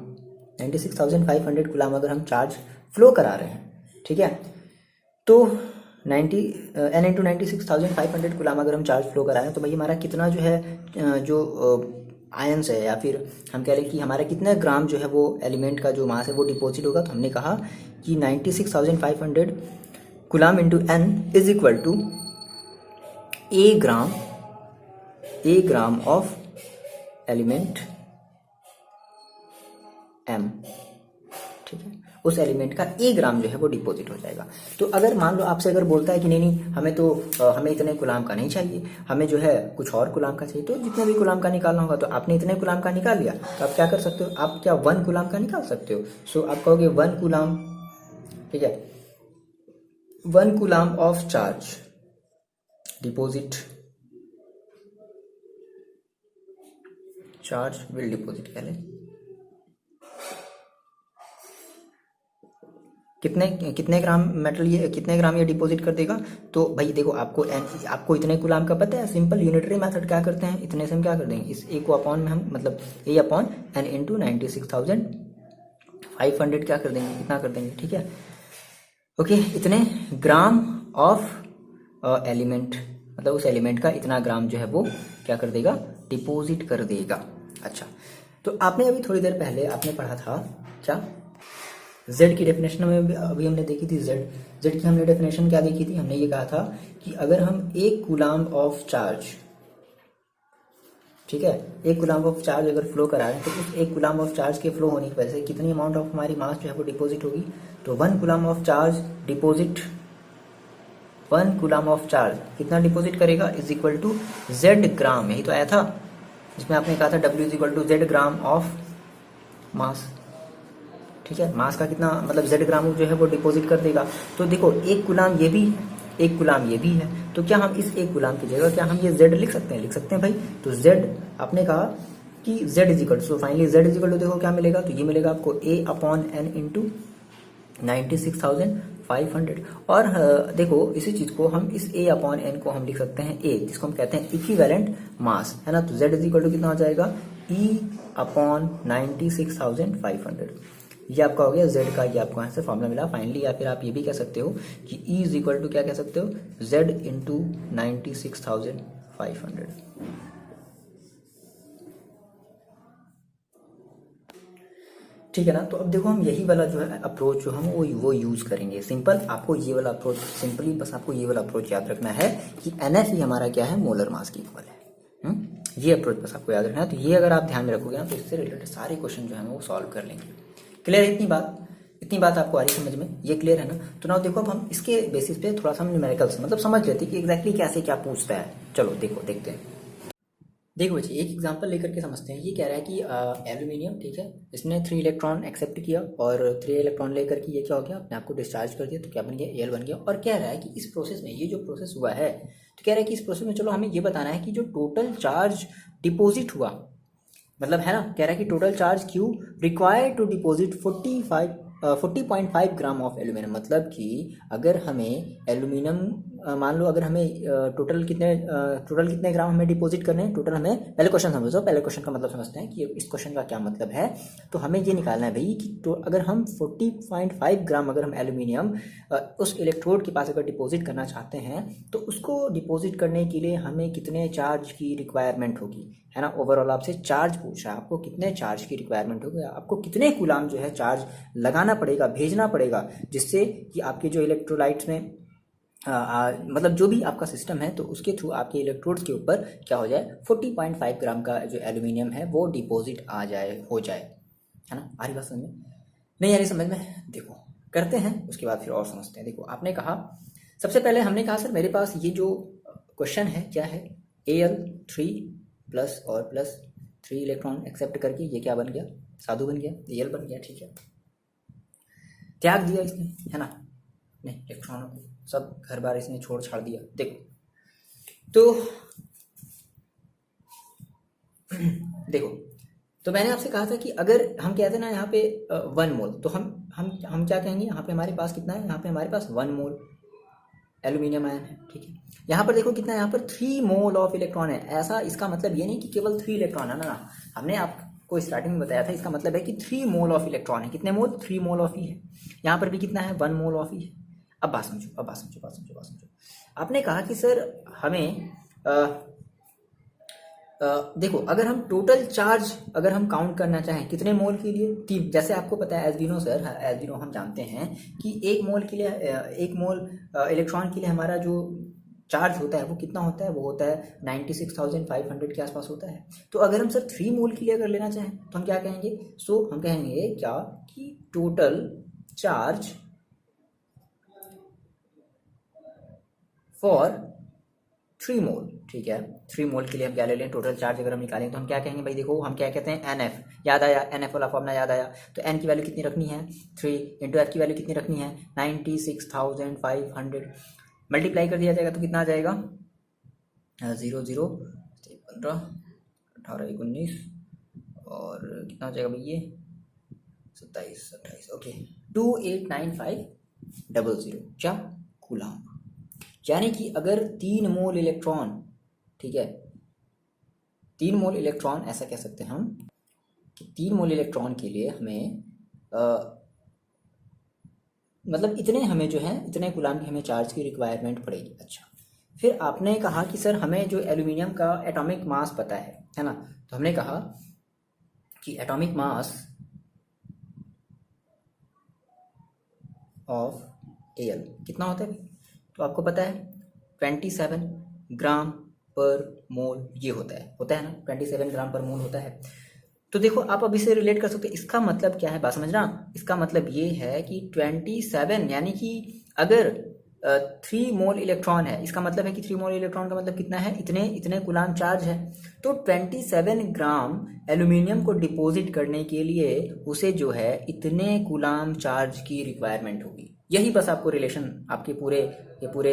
96,500 गुलाम अगर हम चार्ज फ्लो करा रहे हैं, ठीक है, तो 90 n इंटू 96,500 गुलाम अगर हम चार्ज फ्लो करा रहे हैं, तो भाई हमारा कितना जो है जो आयंस है, या फिर हम कह रहे हैं कि हमारा कितना ग्राम जो है वो एलिमेंट का जो मास है वो डिपॉजिट होगा। तो हमने कहा कि 96,500 coulomb into n is equal to a gram of element m, ठीक है, उस एलिमेंट का ए ग्राम जो है वो डिपॉजिट हो जाएगा। तो अगर मान लो आपसे अगर बोलता है कि नहीं हमें तो हमें इतने गुलाम का नहीं चाहिए, हमें जो है कुछ और गुलाम का चाहिए, तो जितने भी गुलाम का निकालना होगा, तो आपने इतने गुलाम का निकाल लिया, तो आप क्या कर सकते हो, आप क्या 1 गुलाम का निकाल सकते हो। सो आप कहोगे 1 गुलाम, ठीक है, 1 coulomb of charge deposit, charge will deposit कह लें, कितने ग्राम मेटल ये, कितने ग्राम ये डिपॉजिट कर देगा। तो भाई देखो आपको इतने गुलाम का पता है, सिंपल यूनिटरी मेथड क्या करते हैं, इतने से हम क्या कर देंगे, इस ए को अपॉन में हम मतलब ए अपॉन n इंटू 96,500 क्या कर देंगे, इतना कर देंगे, ठीक है। ओके, इतने ग्राम ऑफ एलिमेंट, मतलब उस एलिमेंट का इतना ग्राम जो है वो क्या कर देगा, डिपॉजिट कर देगा। अच्छा, तो आपने अभी थोड़ी देर पहले आपने पढ़ा था क्या, z की डेफिनेशन में अभी हमने देखी थी, z की हमने डेफिनेशन क्या देखी थी, हमने ये कहा था कि अगर हम 1 गुलाम ऑफ चार्ज, ठीक है, 1 गुलाम ऑफ चार्ज अगर फ्लो करा रहे हैं, तो उस 1 गुलाम ऑफ चार्ज के फ्लो होने की वजह से कितनी अमाउंट ऑफ हमारी मास जो है वो डिपॉजिट होगी। तो 1 coulomb of charge deposit, 1 coulomb of charge कितना डिपॉजिट करेगा, is equal to z gram, यही तो आया था जिसमें आपने कहा था w is equal to z gram of mass, ठीक है, मास का कितना मतलब z ग्राम जो है वो डिपॉजिट कर देगा। तो देखो 1 गुलाम ये भी, 1 गुलाम ये भी है, तो क्या हम इस 1 गुलाम की जगह क्या हम ये z लिख सकते हैं, लिख सकते हैं भाई। तो z आपने कहा कि z is equal to, finally z is equal to देखो क्या मिलेगा, तो ये मिलेगा आपको a अपॉन n इंटू 96,500। और देखो इसी चीज को हम इस a अपॉन n को हम लिख सकते हैं a, जिसको हम कहते हैं इक्विवेलेंट मास, है ना। तो z इज इक्वल टू कितना हो जाएगा, e अपॉन 96,500, ये आपका हो गया z का, ये आपको यहाँ से फॉर्मूला मिला फाइनली। या फिर आप ये भी कह सकते हो कि E इज इक्वल टू क्या कह सकते हो, z इंटू 96,500। ठीक है ना। तो अब देखो हम यही वाला जो है अप्रोच जो हम वो यूज करेंगे। सिंपल आपको ये वाला अप्रोच, सिंपली बस आपको ये वाला अप्रोच याद रखना है कि NF ही हमारा क्या है, मोलर मास की इक्वल है। ये अप्रोच बस आपको याद रखना है। तो ये अगर आप ध्यान में रखोगे ना, तो इससे रिलेटेड सारे क्वेश्चन जो है वो सॉल्व कर लेंगे। क्लियर है इतनी बात आपको आ रही समझ में, ये क्लियर है ना। तो ना देखो अब हम इसके बेसिस पे थोड़ा सा हम न्यूमेरिकल्स मतलब समझ लेते हैं कि एग्जैक्टली कैसे क्या पूछता है। चलो देखते हैं। देखो बच्चे एक एग्जांपल लेकर के समझते हैं। ये कह रहा है कि एल्यूमिनियम, ठीक है, इसने 3 इलेक्ट्रॉन एक्सेप्ट किया और 3 इलेक्ट्रॉन लेकर के ये क्या हो गया, अपने आप को डिस्चार्ज कर दिया, तो क्या बन गया, Al बन गया। और कह रहा है कि इस प्रोसेस में, ये जो प्रोसेस हुआ है, तो कह रहा है कि इस प्रोसेस में चलो हमें ये बताना है कि जो टोटल चार्ज डिपोजिट हुआ, मतलब है ना, कह रहा है कि total charge Q required to deposit 40.5 gram of aluminium. मतलब कि अगर हमें एल्यूमिनियम मान लो अगर हमें टोटल कितने ग्राम हमें डिपॉजिट करने हैं, टोटल हमें पहले क्वेश्चन समझो, पहले क्वेश्चन का मतलब समझते हैं कि इस क्वेश्चन का क्या मतलब है। तो हमें ये निकालना है भाई कि तो अगर हम 40.5 ग्राम अगर हम एल्यूमिनियम उस इलेक्ट्रोड के पास अगर डिपॉजिट करना चाहते हैं, तो उसको डिपॉजिट करने के लिए हमें कितने चार्ज की रिक्वायरमेंट होगी, है ना। ओवरऑल आपसे चार्ज पूछा है, आपको कितने चार्ज की रिक्वायरमेंट होगी, आपको कितने कूलाम जो है चार्ज लगाना पड़ेगा, भेजना पड़ेगा, जिससे कि आपके जो इलेक्ट्रोलाइट्स में मतलब जो भी आपका सिस्टम है, तो उसके थ्रू आपके इलेक्ट्रोड्स के ऊपर क्या हो जाए, 40.5 ग्राम का जो एल्यूमिनियम है वो डिपॉजिट हो जाए, है ना। आ रही बात समझ में, नहीं आ रही समझ में, देखो करते हैं उसके बाद फिर और समझते हैं। देखो आपने कहा सबसे पहले हमने कहा सर मेरे पास ये जो क्वेश्चन है क्या है, Al3 प्लस और प्लस 3 इलेक्ट्रॉन एक्सेप्ट करके ये क्या बन गया, साधु बन गया, Al बन गया, ठीक है। त्याग दिया इसने, है ना, नहीं इलेक्ट्रॉनों को सब घर बार इसने छोड़ छाड़ दिया। देखो तो देखो तो मैंने आपसे कहा था कि अगर हम कहते हैं ना यहाँ पे 1 मोल, तो हम क्या कहेंगे, यहाँ पे हमारे पास कितना है, यहाँ पे हमारे पास 1 मोल एल्यूमिनियम आयन है, ठीक है। यहाँ पर देखो कितना है, यहाँ पर 3 मोल ऑफ इलेक्ट्रॉन है। ऐसा इसका मतलब ये नहीं कि केवल 3 इलेक्ट्रॉन है ना, हमने आपको स्टार्टिंग में बताया था, इसका मतलब है कि 3 मोल ऑफ इलेक्ट्रॉन है। कितने मोल, 3 मोल ऑफ ही है। यहाँ पर भी कितना है, 1 मोल ऑफ ही है। अब बात समझो। आपने कहा कि सर हमें देखो अगर हम टोटल चार्ज अगर हम काउंट करना चाहें कितने मोल के लिए, 3। जैसे आपको पता है as we know sir, as we know हम जानते हैं कि 1 मोल के लिए 1 मोल इलेक्ट्रॉन के लिए हमारा जो चार्ज होता है वो कितना होता है, वो होता है 96,500 के आसपास होता है। तो अगर हम सर 3 मोल के लिए अगर लेना चाहें तो हम क्या कहेंगे, हम कहेंगे क्या कि टोटल चार्ज फॉर 3 मोल, ठीक है। 3 मोल के लिए हम क्या ले लें, टोटल चार्ज अगर हम निकालें तो हम क्या कहेंगे भाई, देखो हम क्या कहते हैं, NF, याद आया, NF वाला फॉर्मूला याद आया। तो N की वैल्यू कितनी रखनी है, 3 इंटू F की वैल्यू कितनी रखनी है, 96,500। मल्टीप्लाई कर दिया जाएगा तो कितना आ जाएगा, 0 0 15 18 19 और कितना हो जाएगा भाई ये 27 28, ओके 289500 क्या कूलम। यानी कि अगर 3 मोल इलेक्ट्रॉन, ठीक है, 3 मोल इलेक्ट्रॉन, ऐसा कह सकते हैं हम कि 3 मोल इलेक्ट्रॉन के लिए हमें मतलब इतने हमें जो है, इतने कूलम की हमें चार्ज की रिक्वायरमेंट पड़ेगी। अच्छा, फिर आपने कहा कि सर हमें जो एल्यूमिनियम का एटॉमिक मास पता है ना, तो हमने कहा कि एटॉमिक मास ऑफ Al कितना होता है, तो आपको पता है 27 ग्राम पर मोल ये होता है ना, 27 ग्राम पर मोल होता है। तो देखो आप अभी से रिलेट कर सकते हो, इसका मतलब क्या है, बात समझना। इसका मतलब ये है कि 27 यानी कि अगर 3 मोल इलेक्ट्रॉन है, इसका मतलब है कि 3 मोल इलेक्ट्रॉन का मतलब कितना है, इतने कूलम चार्ज है। तो 27 ग्राम एल्यूमिनियम को डिपॉजिट करने के लिए उसे जो है इतने कूलम चार्ज की रिक्वायरमेंट होगी। यही बस आपको रिलेशन आपके पूरे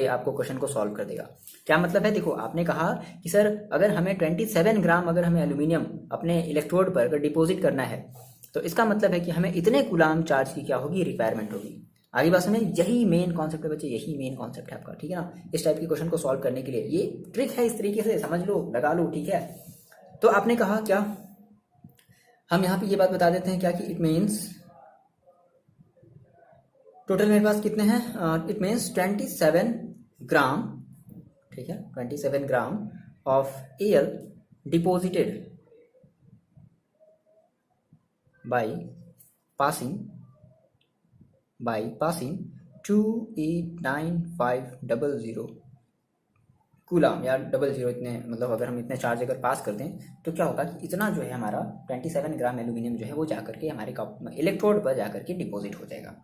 आपको क्वेश्चन को सॉल्व कर देगा। क्या मतलब है, देखो आपने कहा कि सर अगर हमें 27 ग्राम अगर हमें एल्यूमिनियम अपने इलेक्ट्रोड पर अगर डिपॉजिट करना है तो इसका मतलब है कि हमें इतने कूलम चार्ज की क्या होगी, रिक्वायरमेंट होगी। आगे बात समझे, यही मेन कॉन्सेप्ट है बच्चे, यही मेन कॉन्सेप्ट है आपका, ठीक है ना। इस टाइप के क्वेश्चन को सॉल्व करने के लिए ये ट्रिक है, इस तरीके से समझ लो, लगा लो, ठीक है। तो आपने कहा क्या, हम यहाँ पे ये बात बता देते हैं क्या कि इट मीन्स टोटल मेरे पास कितने हैं, इट मीन्स 27 ग्राम, ठीक है, 27 gram of Al deposited by passing 289,500 coulomb या 00 इतने, मतलब अगर हम इतने चार्ज अगर पास कर दें तो क्या होगा कि इतना जो है हमारा 27 ग्राम एल्यूमिनियम जो है वो जाकर के हमारे इलेक्ट्रोड पर जाकर के डिपॉजिट हो जाएगा।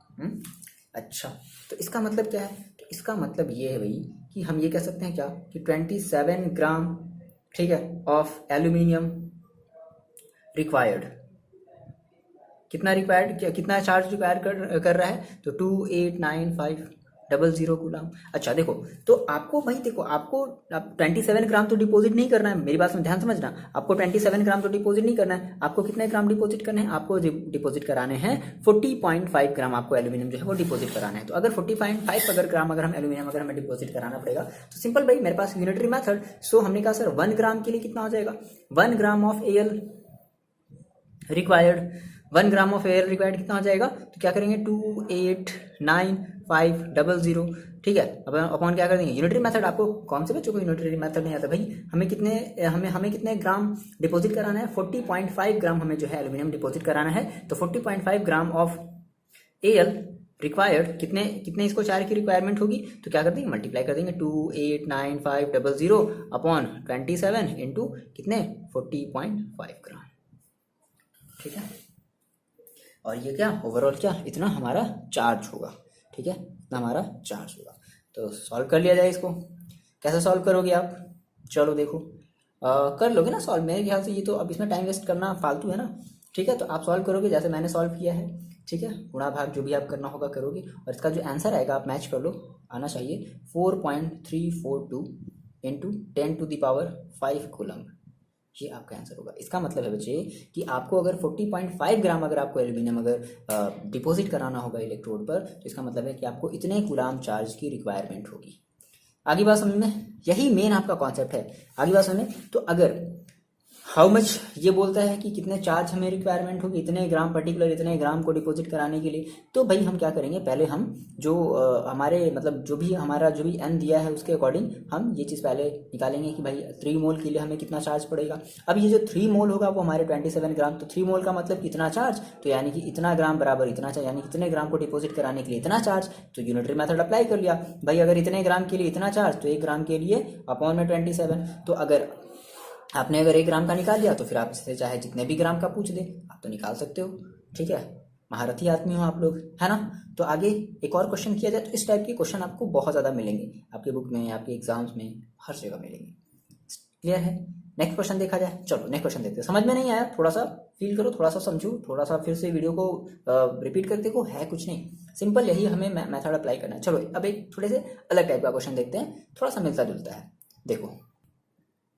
अच्छा, तो इसका मतलब क्या है, तो इसका मतलब ये है भाई कि हम ये कह सकते हैं क्या कि 27 ग्राम, ठीक है, ऑफ एल्यूमिनियम रिक्वायर्ड, कितना चार्ज रिक्वायर कर रहा है, तो 289,500 कूलम। अच्छा देखो, तो आपको भाई देखो, आपको 27 ग्राम तो डिपॉजिट नहीं करना है, मेरी बात में ध्यान समझना, आपको 27 ग्राम तो डिपॉजिट नहीं करना है। आपको कितने ग्राम डिपॉजिट करने हैं, आपको डिपॉजिट कराने हैं 40.5 ग्राम आपको एल्यूमिनियम जो है वो डिपॉजिट कराना है। तो अगर 40.5 ग्राम अगर हम एल्यूमिनियम अगर हमें डिपॉजिट कराना पड़ेगा तो सिंपल भाई मेरे पास यूनिटरी मेथड, सो हमने कहा सर 1 ग्राम के लिए कितना हो जाएगा, 1 gram of Al required, 1 gram of air required कितना हो जाएगा, तो क्या करेंगे 289,500, ठीक है। अब अपॉन क्या कर देंगे, यूनिटरी मेथड। आपको कौन से बच्चों को यूनिटरी मेथड नहीं आता भाई, हमें कितने ग्राम डिपॉजिट कराना है, 40.5 ग्राम हमें जो है एल्यूमिनियम डिपॉजिट कराना है। तो 40.5 ग्राम ऑफ Al रिक्वायर्ड, कितने इसको चार्ज की रिक्वायरमेंट होगी, तो क्या कर देंगे, मल्टीप्लाई कर देंगे 289,500 अपॉन 27 इंटू कितने 40.5 ग्राम, ठीक है। और ये क्या ओवरऑल क्या इतना हमारा चार्ज होगा, ठीक है, इतना हमारा चार्ज होगा। तो सॉल्व कर लिया जाए इसको। कैसे सॉल्व करोगे आप? चलो देखो, कर लोगे ना सॉल्व मेरे ख्याल से। ये तो अब इसमें टाइम वेस्ट करना फालतू है ना। ठीक है, तो आप सॉल्व करोगे जैसे मैंने सॉल्व किया है। ठीक है, गुणा भाग जो भी आप करना होगा करोगे, और इसका जो आंसर आएगा आप मैच कर लो, आना चाहिए 4.342 इंटू 10⁵ कूलम। ये आपका आंसर होगा। इसका मतलब है बच्चे कि आपको अगर 40.5 ग्राम अगर आपको एल्यूमिनियम अगर डिपॉजिट कराना होगा इलेक्ट्रोड पर, तो इसका मतलब है कि आपको इतने कूलाम चार्ज की रिक्वायरमेंट होगी। आगे बात समझ में? यही मेन आपका कॉन्सेप्ट है। आगे बात समझ में? तो अगर हाउ मच ये बोलता है कि कितने चार्ज हमें रिक्वायरमेंट होगी, इतने ग्राम, पर्टिकुलर इतने ग्राम को डिपॉजिट कराने के लिए, तो भाई हम क्या करेंगे, पहले हम जो हमारे मतलब जो भी हमारा जो भी एन दिया है उसके अकॉर्डिंग हम ये चीज़ पहले निकालेंगे कि भाई 3 मोल के लिए हमें कितना चार्ज पड़ेगा। अब ये जो 3 मोल होगा वो हमारे 27 ग्राम, तो 3 मोल का मतलब कितना चार्ज, तो यानी कि इतना ग्राम बराबर इतना चार्ज, यानी कितने ग्राम को डिपॉजिट कराने के लिए इतना चार्ज। तो यूनिटरी मेथड अप्लाई कर लिया भाई, अगर इतने ग्राम के लिए इतना चार्ज तो 1 ग्राम के लिए अपॉन में 27। तो अगर आपने अगर 1 ग्राम का निकाल लिया तो फिर आप इससे चाहे जितने भी ग्राम का पूछ दे आप तो निकाल सकते हो। ठीक है, महारथी आदमी हो आप लोग, है ना। तो आगे एक और क्वेश्चन किया जाए तो इस टाइप के क्वेश्चन आपको बहुत ज़्यादा मिलेंगे आपके बुक में, आपके एग्जाम्स में, हर जगह मिलेंगे। क्लियर है? नेक्स्ट क्वेश्चन देखा जाए। चलो नेक्स्ट क्वेश्चन देखते हैं। समझ में नहीं आया थोड़ा सा फील करो, थोड़ा सा समझो, थोड़ा सा फिर से वीडियो को रिपीट कर देखो, है कुछ नहीं, सिंपल यही हमें मेथड अप्लाई करना है। चलो अब एक थोड़े से अलग टाइप का क्वेश्चन देखते हैं, थोड़ा सा मिलता जुलता है। देखो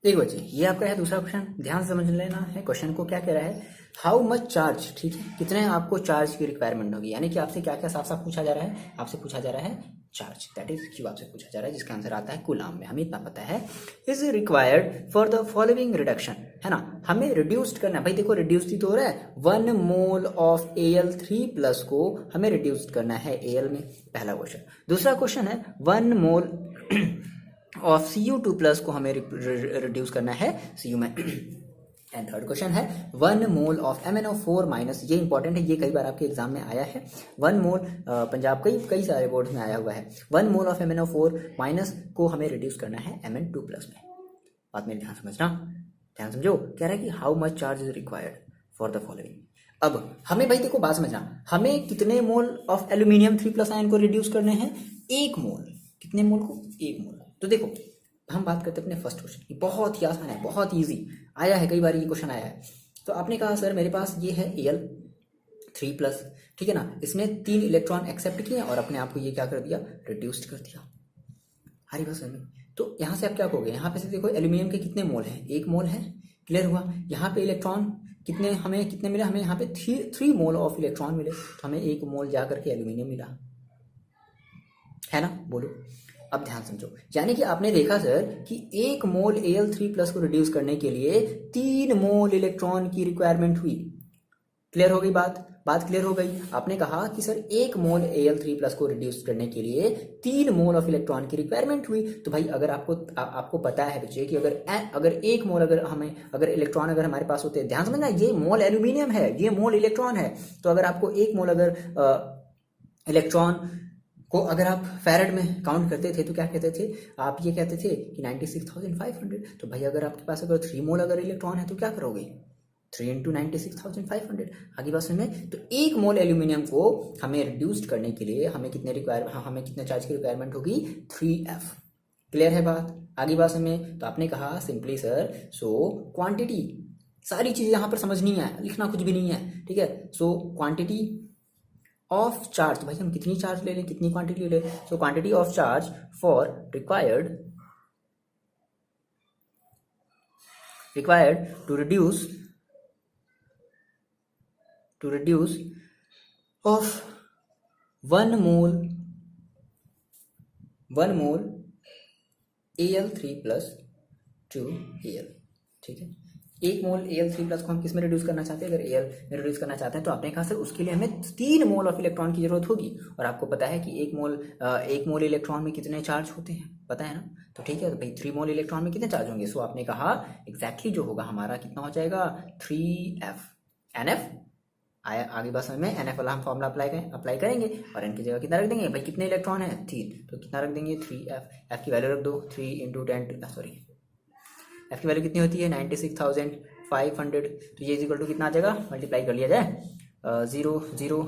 बच्चे, ये आपका है दूसरा क्वेश्चन, ध्यान से समझ लेना है क्वेश्चन को। क्या कह रहा है, हाउ मच चार्ज, ठीक है, कितने आपको चार्ज की रिक्वायरमेंट होगी, यानी कि आपसे क्या क्या साफ साफ पूछा जा रहा है, आपसे पूछा जा रहा है चार्ज, दैट इज क्यू आपसे पूछा जा रहा है, जिसका आंसर आता है कूलाम में, हमें इतना पता है। Is required for the following reduction, है ना, हमें रिड्यूस्ड करना है। भाई देखो रिड्यूस्ड ही तो हो रहा है, 1 मोल ऑफ Al3+ को हमें रिड्यूस्ड करना है Al में, पहला क्वेश्चन। दूसरा क्वेश्चन है 1 मोल ऑफ Cu2+ को हमें रिड्यूस करना है Cu में। एंड थर्ड क्वेश्चन है 1 मोल ऑफ MnO4-, ये इंपॉर्टेंट है, ये कई बार आपके एग्जाम में आया है। 1 मोल पंजाब कई सारे बोर्ड्स में आया हुआ है। 1 मोल ऑफ MnO4- को हमें रिड्यूस करना है Mn2+ में। बात मेरी ध्यान समझना, ध्यान समझो। कह रहा है कि how much charge is required for the following. अब हमें भाई देखो बात समझना, हमें कितने मोल ऑफ एल्यूमिनियम 3+ आयन को रिड्यूस करने हैं, 1 मोल। कितने मोल को? 1 मोल। तो देखो हम बात करते हैं अपने फर्स्ट क्वेश्चन की, बहुत ही आसान है, बहुत ईजी आया है, कई बार ये क्वेश्चन आया है। तो आपने कहा सर मेरे पास ये है Al3+, ठीक है ना, इसने 3 इलेक्ट्रॉन एक्सेप्ट किए और अपने आप को ये क्या कर दिया, रिड्यूस्ड कर दिया। हरी बस में तो यहाँ से आप क्या कहोगे, यहाँ पे से देखो एल्यूमिनियम के कितने मोल हैं, 1 मोल है, क्लियर हुआ। यहाँ पे इलेक्ट्रॉन कितने, हमें कितने मिले, हमें यहाँ पे 3 मोल ऑफ इलेक्ट्रॉन मिले, तो हमें 1 मोल जा करके एल्यूमिनियम मिला, है ना, बोलो। अब ध्यान समझो, यानी कि आपने देखा सर कि 1 मोल Al3+ को रिड्यूस करने के लिए 3 मोल इलेक्ट्रॉन की रिक्वायरमेंट हुई। क्लियर हो गई बात क्लियर हो गई। आपने कहा कि सर 1 मोल Al3+ को रिड्यूस करने के लिए 3 मोल ऑफ इलेक्ट्रॉन की रिक्वायरमेंट हुई। तो भाई अगर आपको पता है बच्चे कि अगर 1 मोल अगर इलेक्ट्रॉन अगर हमारे पास होते हैं, ध्यान समझना, ये मोल एल्यूमिनियम है, ये मोल इलेक्ट्रॉन है। तो अगर आपको 1 मोल अगर इलेक्ट्रॉन को अगर आप फैरेड में काउंट करते थे तो क्या कहते थे आप, ये कहते थे कि 96,500। तो भाई अगर आपके पास अगर 3 मोल अगर इलेक्ट्रॉन है तो क्या करोगे, 3 × 96,500। आगे बात में तो 1 मोल एल्यूमिनियम को हमें रिड्यूस्ड करने के लिए हमें कितने चार्ज की रिक्वायरमेंट होगी, 3F। क्लियर है बात? आगे बात में तो आपने कहा सिंपली सर, सो क्वांटिटी, सारी चीजें यहाँ पर समझनी है, लिखना कुछ भी नहीं है, ठीक है। सो क्वांटिटी ऑफ चार्ज, भाई हम कितनी चार्ज ले लें, कितनी क्वांटिटी ले लें, so quantity of charge for required to reduce of 1 mole Al3+ to Al, ठीक है। 1 मोल Al3+ को हम किस में रिड्यूस करना चाहते हैं, अगर Al में रिड्यूस करना चाहते हैं तो आपने कहा सर उसके लिए हमें 3 मोल ऑफ इलेक्ट्रॉन की जरूरत होगी, और आपको पता है कि 1 मोल इलेक्ट्रॉन में कितने चार्ज होते हैं, पता है ना। तो ठीक है, तो भाई 3 मोल इलेक्ट्रॉन में कितने चार्ज होंगे, सो आपने कहा एग्जैक्टली जो होगा हमारा कितना हो जाएगा, 3F। NF आया, आगे बस में NF वाला हम फॉर्मूला अप्लाई करेंगे और N की जगह कितना रख देंगे, भाई कितने इलेक्ट्रॉन है 3, तो कितना रख देंगे 3F। F की वैल्यू रख दो 3 × 10 सॉरी F की वैल्यू कितनी होती है 96,500, तो ये इक्वल टू कितना आ जाएगा, मल्टीप्लाई कर लिया जाए 0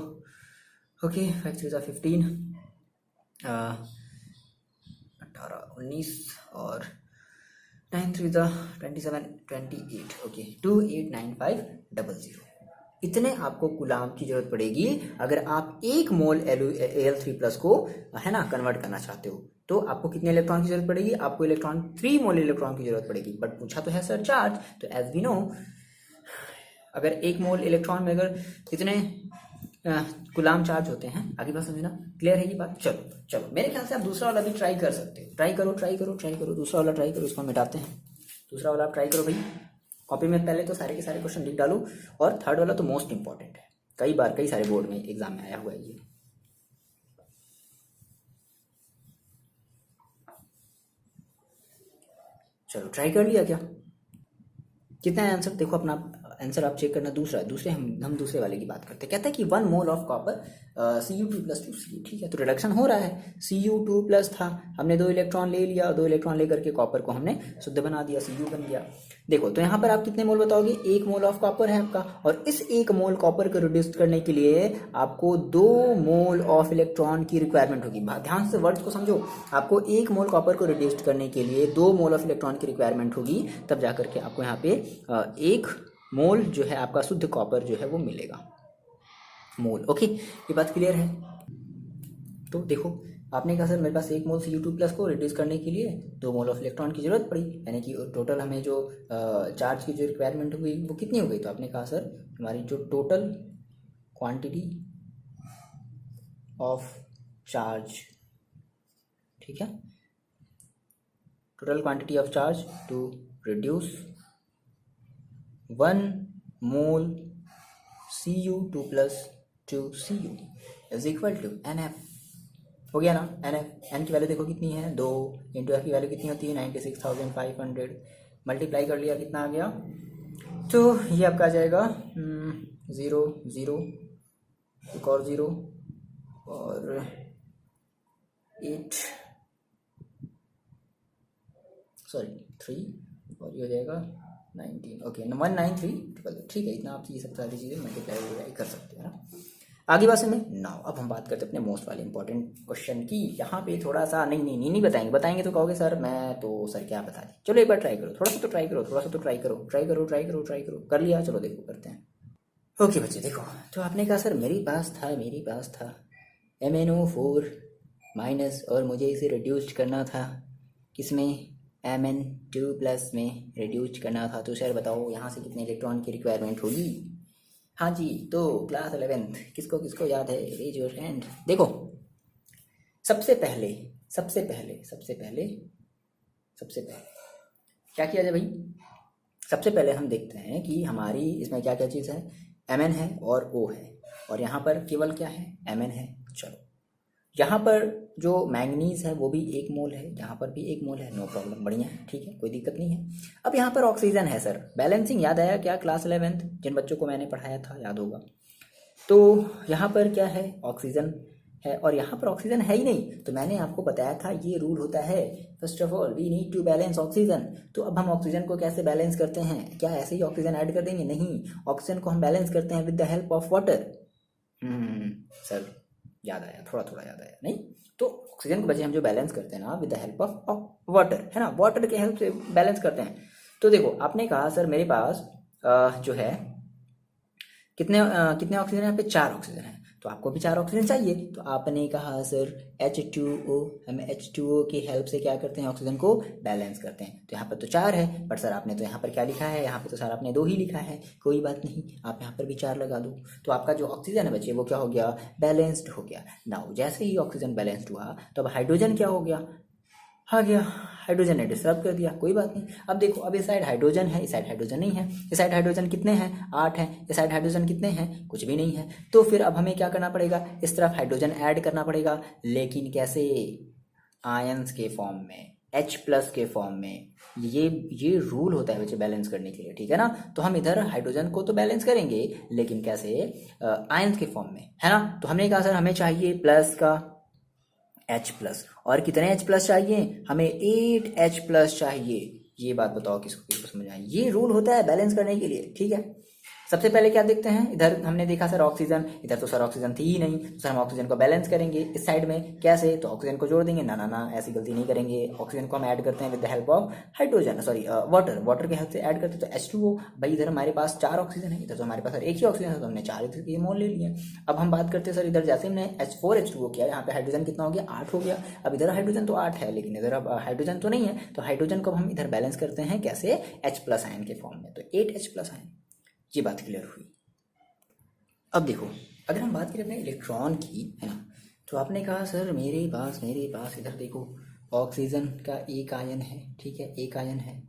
ओके 5 3 15 18 19 और 9 3 27 28 ओके 289500 इतने आपको कूलाम की जरूरत पड़ेगी अगर आप एक मोल Al3+ को है ना कन्वर्ट करना चाहते हो। तो आपको कितने इलेक्ट्रॉन की जरूरत पड़ेगी? आपको 3 मोल इलेक्ट्रॉन की जरूरत पड़ेगी। बट पूछा तो है सर चार्ज, तो एज वी नो अगर एक मोल इलेक्ट्रॉन में अगर इतने गुलाम चार्ज होते हैं। आगे बात समझना, क्लियर है ये बात? चलो चलो, मेरे ख्याल से आप दूसरा वाला भी ट्राई कर सकते हो। ट्राई करो ट्राई करो ट्राई करो, दूसरा वाला ट्राई करो, उसको मिटाते हैं। दूसरा वाला आप ट्राई करो भाई, कॉपी में पहले तो सारे के सारे क्वेश्चन लिख डालो, और थर्ड वाला तो मोस्ट इंपॉर्टेंट है, कई बार कई सारे बोर्ड में एग्जाम में आया हुआ है ये। चलो ट्राई कर लिया क्या? कितना है आंसर? देखो अपना आंसर आप चेक करना। दूसरे हम दूसरे वाले की बात करते हैं। कहता है कि 1 मोल ऑफ कॉपर Cu2+2Cu, ठीक है। तो रिडक्शन हो रहा है, Cu2+ था, हमने 2 इलेक्ट्रॉन ले लिया, 2 इलेक्ट्रॉन लेकर के कॉपर को हमने शुद्ध बना दिया, Cu बन गया। देखो तो यहाँ पर आप कितने मोल बताओगे? 1 मोल ऑफ कॉपर है आपका, और इस 1 मोल कॉपर को रिड्यूस करने के लिए आपको 2 मोल ऑफ इलेक्ट्रॉन की रिक्वायरमेंट होगी। ध्यान से वर्ड्स को समझो, आपको 1 मोल कॉपर को रिड्यूस करने के लिए 2 मोल ऑफ इलेक्ट्रॉन की रिक्वायरमेंट होगी, तब जाकर के आपको यहाँ पे 1 मोल जो है आपका शुद्ध कॉपर जो है वो मिलेगा, मोल। ओके, ये बात क्लियर है? तो देखो आपने कहा सर मेरे पास 1 मोल Cu2+ को रिड्यूस करने के लिए 2 मोल ऑफ इलेक्ट्रॉन की जरूरत पड़ी, यानी कि टोटल हमें जो चार्ज की जो रिक्वायरमेंट हुई वो कितनी हो गई? तो आपने कहा सर हमारी जो टोटल क्वांटिटी ऑफ चार्ज, ठीक है, total quantity of charge to reduce 1 mole Cu2+ to Cu is equal to NF। हो गया ना? NF, N की वैल्यू देखो कितनी है, 2 इंटू F की वैल्यू कितनी होती है 96,500, मल्टीप्लाई कर लिया, कितना आ गया? तो ये आपका आ जाएगा 0 0, एक और 0 और 8 3, और ये हो जाएगा 19। ओके 193, ठीक है। इतना आप ये सब सारी चीज़ें मल्टीप्लाई कर सकते हैं ना। आगे बात में नाउ अब हम बात करते हैं अपने मोस्ट वाले इंपॉर्टेंट क्वेश्चन की। यहाँ पे थोड़ा सा नहीं बताएंगे तो कहोगे सर मैं तो सर क्या बता दी। चलो एक बार ट्राई करो, थोड़ा सा तो ट्राई करो, कर लिया? चलो देखो करते हैं। ओके बच्चे देखो, तो आपने कहा सर मेरे पास था MnO4- और मुझे इसे रिड्यूस करना था, किसमें? Mn2+ में रिड्यूस करना था। तो सर बताओ यहाँ से कितने इलेक्ट्रॉन की रिक्वायरमेंट होगी? हाँ जी, तो क्लास 11th किसको याद है? Raise your hand. देखो सबसे पहले क्या किया जाए भाई? सबसे पहले हम देखते हैं कि हमारी इसमें क्या क्या चीज़ है। Mn है और O है, और यहाँ पर केवल क्या है? Mn है। चलो यहाँ पर जो मैंगनीज है वो भी 1 मोल है, यहाँ पर भी 1 मोल है, नो प्रॉब्लम, बढ़िया है, ठीक है, कोई दिक्कत नहीं है। अब यहाँ पर ऑक्सीजन है सर, बैलेंसिंग याद आया क्या? क्लास 11th जिन बच्चों को मैंने पढ़ाया था याद होगा। तो यहाँ पर क्या है? ऑक्सीजन है, और यहाँ पर ऑक्सीजन है ही नहीं। तो मैंने आपको बताया था ये रूल होता है, first of all we need to balance oxygen. तो अब हम ऑक्सीजन को कैसे बैलेंस करते हैं? क्या ऐसे ही ऑक्सीजन ऐड कर देंगे? नहीं, ऑक्सीजन को हम बैलेंस करते हैं with the help of water. Sir याद आया, थोड़ा याद आया नहीं? तो ऑक्सीजन को बच्चे हम जो बैलेंस करते हैं ना with the help of water, है ना, वाटर के हेल्प से बैलेंस करते हैं। तो देखो आपने कहा सर मेरे पास जो है कितने ऑक्सीजन है? यहाँ पे 4 ऑक्सीजन है, तो आपको भी 4 ऑक्सीजन चाहिए। तो आपने कहा सर H2O, हम H2O की हेल्प से क्या करते हैं? ऑक्सीजन को बैलेंस करते हैं। तो यहाँ पर तो 4 है, बट सर आपने तो यहाँ पर क्या लिखा है? यहाँ पे तो सर आपने 2 ही लिखा है, कोई बात नहीं, आप यहाँ पर भी 4 लगा दो। तो आपका जो ऑक्सीजन है बच्चे वो क्या हो गया? बैलेंस्ड हो गया। नाउ जैसे ही ऑक्सीजन बैलेंस्ड हुआ तो अब हाइड्रोजन क्या हो गया? आ गया, हाइड्रोजन ने डिस्टर्ब कर दिया, कोई बात नहीं। अब देखो, अब इस साइड हाइड्रोजन है, इस साइड हाइड्रोजन नहीं है। इस साइड हाइड्रोजन कितने हैं? 8 हैं। इस साइड हाइड्रोजन कितने हैं? कुछ भी नहीं है। तो फिर अब हमें क्या करना पड़ेगा? इस तरफ हाइड्रोजन ऐड करना पड़ेगा, लेकिन कैसे? आयंस के फॉर्म में, H+ के फॉर्म में। ये रूल होता है बच्चे बैलेंस करने के लिए, ठीक है ना। तो हम इधर हाइड्रोजन को तो बैलेंस करेंगे, लेकिन कैसे? आयंस के फॉर्म में, है ना। तो हमने कहा सर हमें चाहिए प्लस का H+, और कितने H+ चाहिए? हमें 8 H+ चाहिए। ये बात बताओ किसको समझ आए? ये रूल होता है बैलेंस करने के लिए, ठीक है। सबसे पहले क्या देखते हैं, इधर हमने देखा सर ऑक्सीजन, इधर तो सर ऑक्सीजन थी ही नहीं, तो सर हम ऑक्सीजन को बैलेंस करेंगे इस साइड में, कैसे, तो ऑक्सीजन को जोड़ देंगे, ना ना ना ऐसी गलती नहीं करेंगे, ऑक्सीजन को हम ऐड करते हैं with the help of hydrogen, sorry water के हेल्प से ऐड करते हैं, तो H2O, भाई इधर हमारे पास 4 ऑक्सीजन है, इधर तो हमारे पास सर एक ही ऑक्सीजन है, तो हमने 4 इधर के मोल ले लिए। अब हम बात करते हैं सर इधर जैसे हमने H4H2O किया, यहाँ पे हाइड्रोजन कितना हो गया, 8 हो गया। अब इधर हाइड्रोजन तो 8 है, लेकिन इधर अब हाइड्रोजन तो नहीं है, तो हाइड्रोजन को हम इधर बैलेंस करते हैं कैसे, H+ आयन के फॉर्म में, तो 8H+ आयन। ये बात क्लियर हुई। अब देखो, अगर हम बात करें अपने इलेक्ट्रॉन की, है ना, तो आपने कहा सर मेरे पास इधर देखो ऑक्सीजन का एक आयन है, ठीक है, एक आयन है,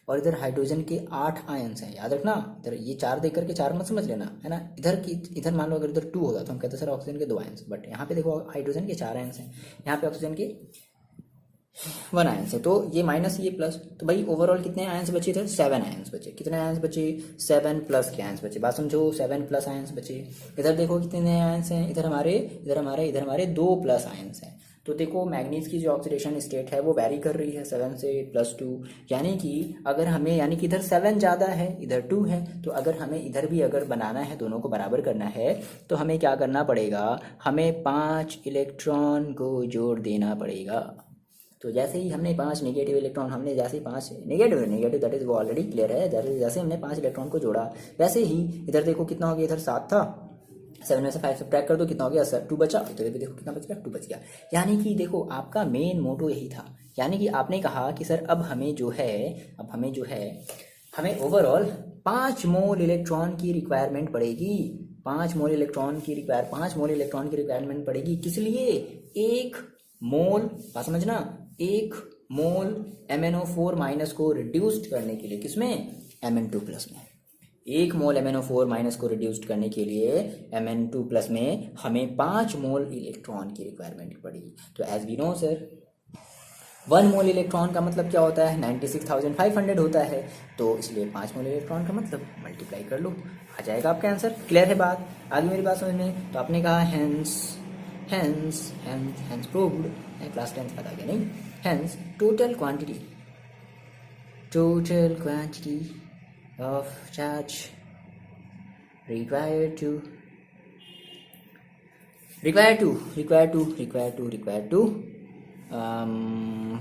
और इधर हाइड्रोजन के 8 आयन्स हैं, याद रखना, इधर ये 4 देख करके 4 मत समझ लेना, है ना, इधर मान लो अगर इधर 2 होता तो हम कहते सर ऑक्सीजन के 2 आयन्स, बट यहाँ पे देखो हाइड्रोजन के 4 आयन्स हैं, यहाँ पे ऑक्सीजन के 1 आयन्स है, तो ये माइनस ये प्लस, तो भाई ओवरऑल कितने आयन्स बचे इधर, 7 आयन्स बचे, कितने आयन्स बचे, 7 प्लस के आयन्स बचे, बात समझो, 7 प्लस आयन्स बचे। इधर देखो कितने आयन्स हैं, इधर हमारे 2 प्लस आयन्स हैं, तो देखो मैग्नीज की जो ऑक्सीडेशन स्टेट है वो वैरी कर रही है 7 से +2, यानी कि अगर हमें, यानी कि इधर 7 ज़्यादा है इधर 2 है, तो अगर हमें इधर भी अगर बनाना है, दोनों को बराबर करना है, तो हमें क्या करना पड़ेगा, हमें 5 इलेक्ट्रॉन को जोड़ देना पड़ेगा। तो जैसे ही हमने 5 नेगेटिव इलेक्ट्रॉन, हमने जैसे ही 5 नेगेटिव दैट इज वो ऑलरेडी क्लियर है, जैसे हमने 5 इलेक्ट्रॉन को जोड़ा, वैसे ही इधर देखो कितना हो गया, इधर 7 था, 7 में से 5 सब्ट्रैक्ट कर दो, कितना हो गया सर, 2 बचा, इधर भी देखो कितना बच गया, 2 बच गया। यानी कि देखो आपका मेन मोटो यही था, यानी कि आपने कहा कि सर अब हमें जो है हमें ओवरऑल 5 मोल इलेक्ट्रॉन की रिक्वायरमेंट पड़ेगी, 5 मोल इलेक्ट्रॉन की रिक्वायरमेंट पड़ेगी, किस लिए, 1 मोल, बात समझना, 1 मोल MnO4 माइनस को रिड्यूस्ड करने के लिए, किसमें, Mn2+ में, 1 मोल MnO4 माइनस को रिड्यूस्ड करने के लिए Mn2+ में हमें 5 मोल इलेक्ट्रॉन की रिक्वायरमेंट पड़ी। तो as we know sir 1 mole electron का मतलब क्या होता है, 96,500 होता है, तो इसलिए 5 मोल इलेक्ट्रॉन का मतलब मल्टीप्लाई कर लो, आ जाएगा आपका आंसर। क्लियर है बात, आगे मेरी बात समझ में, तो आपने कहा hence proved, क्लास 10 पता गया नहीं, hence total quantity of charge required to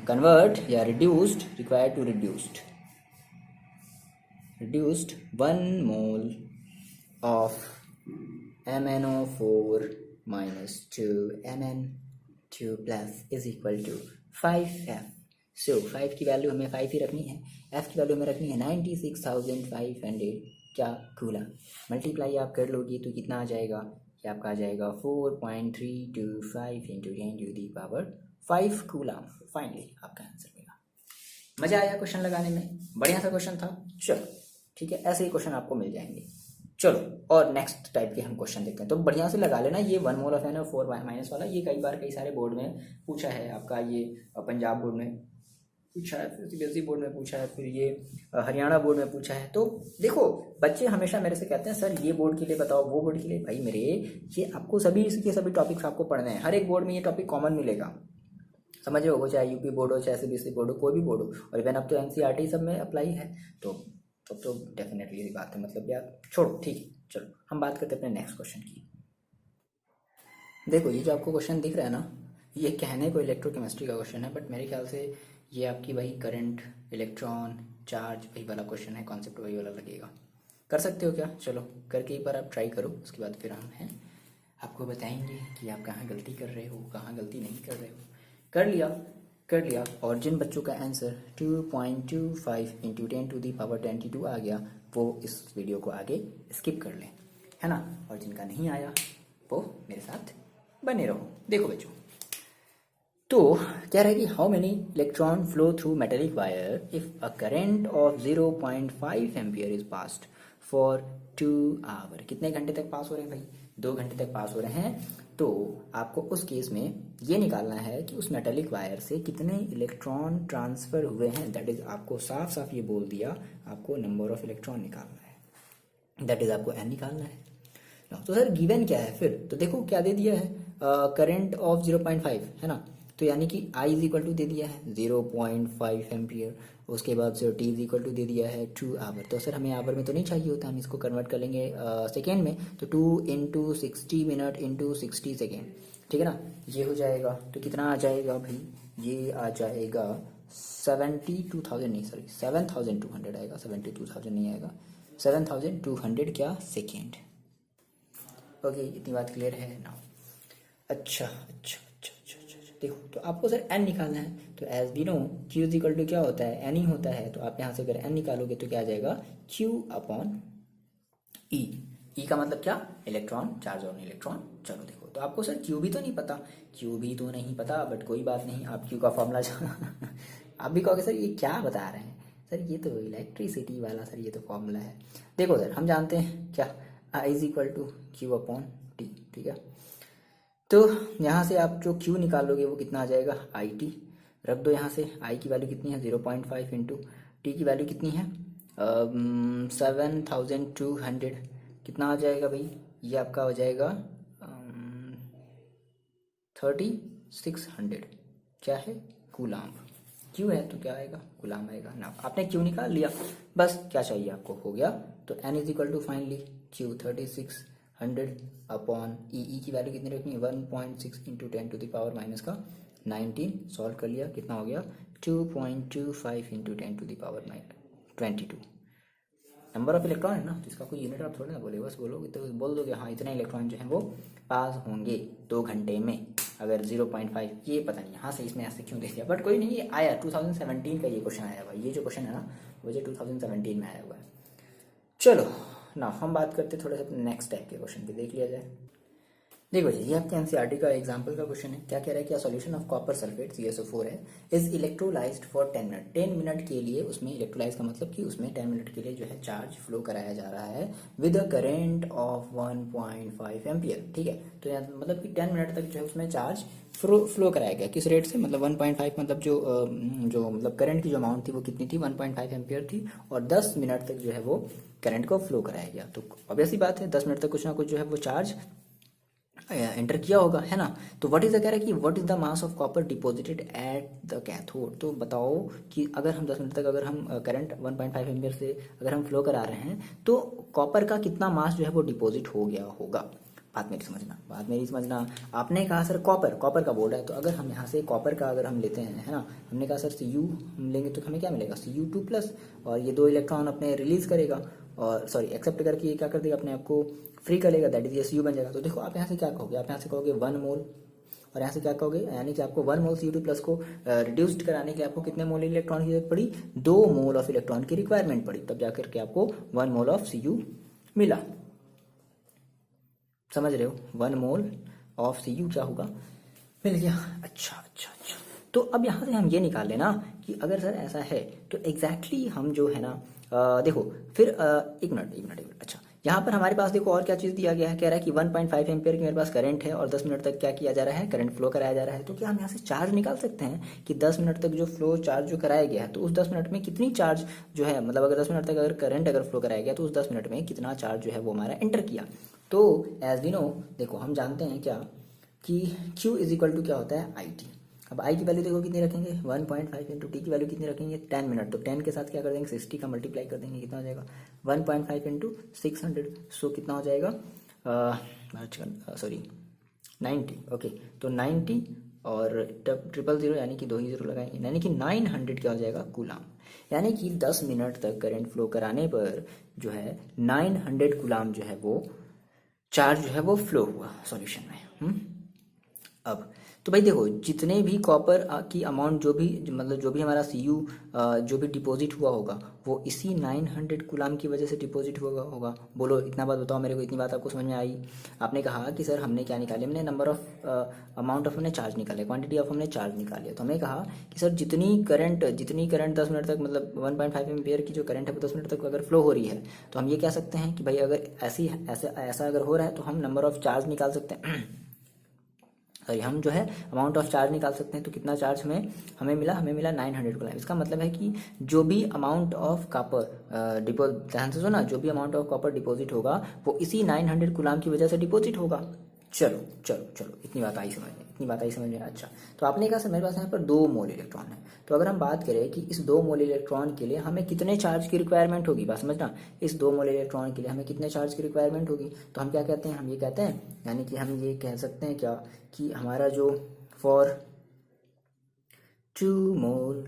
convert, yeah, reduced 1 mole of MnO4 minus 2 Mn2+ is equal to 5F। सो 5 की वैल्यू हमें 5 ही रखनी है, F की वैल्यू हमें रखनी है 96,500 क्या कूलम, मल्टीप्लाई आप कर लोगी तो कितना आ जाएगा, ये आपका आ जाएगा 4.325 × 10⁵ कूलम। फाइनली आपका आंसर मिला। मज़ा आया क्वेश्चन लगाने में, बढ़िया सा क्वेश्चन था। चलो ठीक है, ऐसे ही क्वेश्चन आपको मिल जाएंगे। चलो और नेक्स्ट टाइप के हम क्वेश्चन देखते हैं, तो बढ़िया से लगा लेना। ये 1 मोल ऑफ NO4 माइनस वाला, ये कई सारे बोर्ड में पूछा है आपका, ये पंजाब बोर्ड में पूछा है, फिर CBSE बोर्ड में पूछा है, फिर ये हरियाणा बोर्ड में पूछा है। तो देखो बच्चे हमेशा मेरे से कहते हैं सर ये बोर्ड के लिए बताओ, वो बोर्ड के लिए। भाई मेरे, ये आपको सभी टॉपिक्स आपको पढ़ने हैं, हर एक बोर्ड में ये टॉपिक कॉमन मिलेगा, समझ रहे हो, वो चाहे यूपी बोर्ड हो, चाहे CBSE बोर्ड हो, कोई भी बोर्ड हो, और इवन अब तो NCERT सब में अप्लाई है, तो तब तो डेफिनेटली ये बात है, मतलब यार छोड़ो, ठीक है। चलो हम बात करते हैं अपने नेक्स्ट क्वेश्चन की। देखो ये जो आपको क्वेश्चन दिख रहा है ना, ये कहने को इलेक्ट्रोकेमिस्ट्री का क्वेश्चन है, बट मेरे ख्याल से ये आपकी वही करंट, इलेक्ट्रॉन, चार्ज वही वाला क्वेश्चन है, कॉन्सेप्ट वही वाला लगेगा। कर सकते हो क्या? चलो करके एक बार आप ट्राई करो, उसके बाद फिर हम हैं आपको बताएंगे कि आप कहाँ गलती कर रहे हो, कहाँ गलती नहीं कर रहे हो। कर लिया। और जिन बच्चों का आंसर 2.25 × 10⁻22 आ गया, वो इस वीडियो को आगे स्किप कर लें, है ना। और जिनका नहीं आया वो मेरे साथ बने रहो। देखो बच्चों, तो कह रहा है कि how many electron flow through metallic wire if a current of 0.5 ampere is passed for 2 hour. कितने घंटे तक पास हो रहे हैं भाई? 2 घंटे तक पास हो रहे हैं। तो आपको उस केस में ये निकालना है कि उस मेटेलिक वायर से कितने इलेक्ट्रॉन ट्रांसफर हुए हैं। दैट इज आपको साफ साफ ये बोल दिया, आपको नंबर ऑफ इलेक्ट्रॉन निकालना है, दैट इज आपको n निकालना है। तो सर गिवन क्या है फिर? तो देखो क्या दे दिया है, करंट ऑफ 0.5 है ना, तो यानी कि I इज इक्वल टू दे दिया है 0.5 एम्पियर, उसके बाद से T इज इक्वल टू दे दिया है 2 आवर। तो सर हमें आवर में तो नहीं चाहिए होता, हम इसको कन्वर्ट कर लेंगे सेकेंड में, तो 2 इंटू 60 मिनट इंटू 60 सेकेंड, ठीक है ना। ये हो जाएगा तो कितना आ जाएगा भाई, ये आ जाएगा 72,000 नहीं सॉरी 7,200 आएगा, 72,000 नहीं आएगा, 7,200 क्या सेकेंड। ओके इतनी बात क्लियर है ना। अच्छा अच्छा अच्छा अच्छा अच्छा अच्छा। देखो तो आपको सर एन निकालना है, तो as we know Q is equal to क्या होता है, एन ही होता है। तो आप यहाँ से अगर एन निकालोगे तो क्या आ जाएगा, क्यू अपॉन ई। ई का मतलब क्या, इलेक्ट्रॉन चार्ज ऑन इलेक्ट्रॉन। चलो देखो तो आपको सर क्यू भी तो नहीं पता, क्यू भी तो नहीं पता, बट कोई बात नहीं, आप क्यू का फॉर्मूला आप भी कहोगे सर ये क्या बता रहे हैं, सर ये तो इलेक्ट्रिसिटी वाला सर ये तो फॉर्मूला है। देखो सर हम जानते हैं क्या, I is equal to Q upon T, ठीक है। तो यहाँ से आप जो क्यू निकालोगे वो कितना आ जाएगा, आई टी रख दो यहाँ से, आई की वैल्यू कितनी है 0.5 इंटू टी की वैल्यू कितनी है 7,200, कितना आ जाएगा भाई, ये आपका हो जाएगा 3,600, क्या है कूलाम, क्यू है तो क्या आएगा कूलाम आएगा ना। आपने क्यू निकाल लिया, बस क्या चाहिए आपको हो गया। तो n is equal to finally Q 3,600 upon e की वैल्यू कितनी रखनी है 1.6 into 10 to the power minus का 19, सॉल्व कर लिया कितना हो गया 2.25 into 10 to the power 22 number of electron है ना, तो इसका कोई यूनिट आप थोड़ा ना बोले, बस बोलोगे तो बोल दोगे हाँ इतने इलेक्ट्रॉन जो है वो पास होंगे 2 घंटे में। अगर 0.5 ये पता नहीं यहाँ से इसमें ऐसे क्यों दे दिया, बट कोई नहीं, ये आया 2017 का ये क्वेश्चन आया हुआ, ये जो क्वेश्चन है ना वो जो 2017 में आया हुआ है। चलो ना हम बात करते थोड़े से नेक्स्ट टाइप के क्वेश्चन पे, देख लिया जाए। देखो जी ये आपके एनसीईआरटी का एग्जांपल का क्वेश्चन है, क्या कह रहा है कि solution of copper sulphate CSO4 है is electrolysed for 10 minute, 10 minute के लिए उसमें इलेक्ट्रोलाइज का मतलब कि उसमें 10 मिनट के लिए जो है चार्ज फ्लो कराया जा रहा है with a current of 1.5 ampere, ठीक है। तो यहाँ मतलब कि 10 मिनट तक जो है उसमें चार्ज फ्लो कराया गया, किस रेट से, मतलब 1.5 मतलब जो मतलब करंट की जो अमाउंट थी वो कितनी थी 1.5 एम्पियर थी, और 10 मिनट तक जो है वो करंट को फ्लो कराया गया। तो ऑब्वियसली बात है 10 मिनट तक कुछ ना कुछ जो है वो चार्ज एंटर किया होगा, है ना। तो व्हाट इज द कह रहा है कि what is the mass of copper deposited at the cathode. तो बताओ कि अगर हम 10 मिनट तक अगर हम करंट 1.5 एम्पियर से अगर हम फ्लो करा रहे हैं तो कॉपर का कितना मास जो है वो डिपॉजिट हो गया होगा। बात मेरी समझना। आपने कहा सर कॉपर का बोल रहा है, तो अगर हम यहाँ से कॉपर का अगर हम लेते हैं, है ना, हमने कहा सर Cu हम लेंगे तो हमें क्या मिलेगा Cu2+, और ये 2 इलेक्ट्रॉन अपने रिलीज करेगा और सॉरी एक्सेप्ट करके ये क्या कर देगा अपने आप को फ्री कर लेगा, दैट इज SU बन जाएगा। तो देखो आप यहाँ से क्या कहोगे, आप यहाँ से कहोगे 1 मोल, और यहाँ से क्या कहोगे, यानी कि आपको 1 मोल Cu2+ को रिड्यूस्ड कराने के लिए आपको कितने मोल इलेक्ट्रॉन की जरूरत पड़ी, 2 मोल ऑफ इलेक्ट्रॉन की रिक्वायरमेंट पड़ी, तब जाकर के आपको 1 मोल ऑफ Cu मिला। समझ रहे हो, 1 मोल ऑफ Cu क्या होगा, मिल गया। अच्छा। तो अब यहाँ से हम ये निकाल लेना कि अगर सर ऐसा है तो एग्जैक्टली हम जो है ना देखो फिर एक मिनट। अच्छा यहाँ पर हमारे पास देखो और क्या चीज़ दिया गया है, कह रहा है कि 1.5 एम्पियर की मेरे पास करंट है और 10 मिनट तक क्या किया जा रहा है, करंट फ्लो कराया जा रहा है। तो क्या हम यहाँ से चार्ज निकाल सकते हैं कि 10 मिनट तक जो फ्लो चार्ज जो कराया गया है तो उस 10 मिनट में कितनी चार्ज जो है, मतलब अगर 10 मिनट तक अगर करंट अगर फ्लो कराया गया तो उस 10 मिनट में कितना चार्ज जो है वो हमारा एंटर किया। तो एज वी नो देखो हम जानते हैं क्या कि Q इज इक्वल टू क्या होता है IT। अब I की वैल्यू देखो कितनी रखेंगे 1.5 इंटू टी की वैल्यू कितनी रखेंगे 10 मिनट, तो 10 के साथ क्या कर देंगे 60 का मल्टीप्लाई कर देंगे, कितना हो जाएगा 1.5 इंटू 600, सो कितना हो जाएगा सॉरी 90, ओके। तो 90 और 000 यानी कि 2 ही जीरो लगाएंगे, यानी कि 900 क्या हो जाएगा कूलाम, यानी कि 10 मिनट तक करंट फ्लो कराने पर जो है 900 कूलाम जो है वो चार्ज जो है वो फ्लो हुआ सॉल्यूशन में। अब तो भाई देखो जितने भी कॉपर की अमाउंट जो भी मतलब जो भी हमारा Cu जो भी डिपॉजिट हुआ होगा वो इसी 900 कूलाम की वजह से डिपॉजिट हुआ होगा। बोलो इतना बात बताओ मेरे को, इतनी बात आपको समझ में आई। आपने कहा कि सर हमने क्या निकाले, हमने नंबर ऑफ अमाउंट ऑफ हमने चार्ज निकाले, क्वांटिटी ऑफ हमने चार्ज निकाले। तो हमने कहा कि सर जितनी करंट 10 मिनट तक मतलब 1.5 एम्पियर की जो करंट है वो 10 मिनट तक अगर फ्लो हो रही है तो हम ये कह सकते हैं कि भाई अगर ऐसा अगर हो रहा है तो हम नंबर ऑफ चार्ज निकाल सकते हैं सॉरी हम जो है अमाउंट ऑफ चार्ज निकाल सकते हैं। तो कितना चार्ज हमें मिला 900 कूलम। इसका मतलब है कि जो भी अमाउंट ऑफ कॉपर ध्यान से सुना, जो भी अमाउंट ऑफ कॉपर डिपॉजिट होगा वो इसी 900 कूलम की वजह से डिपॉजिट होगा, चलो चलो चलो, इतनी बात आई समझ में, इतनी बात आई समझ में। अच्छा, तो आपने कहा सर मेरे पास यहाँ पर 2 मोल इलेक्ट्रॉन है, तो अगर हम बात करें कि इस 2 मोल इलेक्ट्रॉन के लिए हमें कितने चार्ज की रिक्वायरमेंट होगी, बात समझना, इस 2 मोल इलेक्ट्रॉन के लिए हमें कितने चार्ज की रिक्वायरमेंट होगी, तो हम क्या कहते हैं, हम ये कहते हैं, यानी कि हम ये कह सकते हैं क्या, कि हमारा जो for 2 mole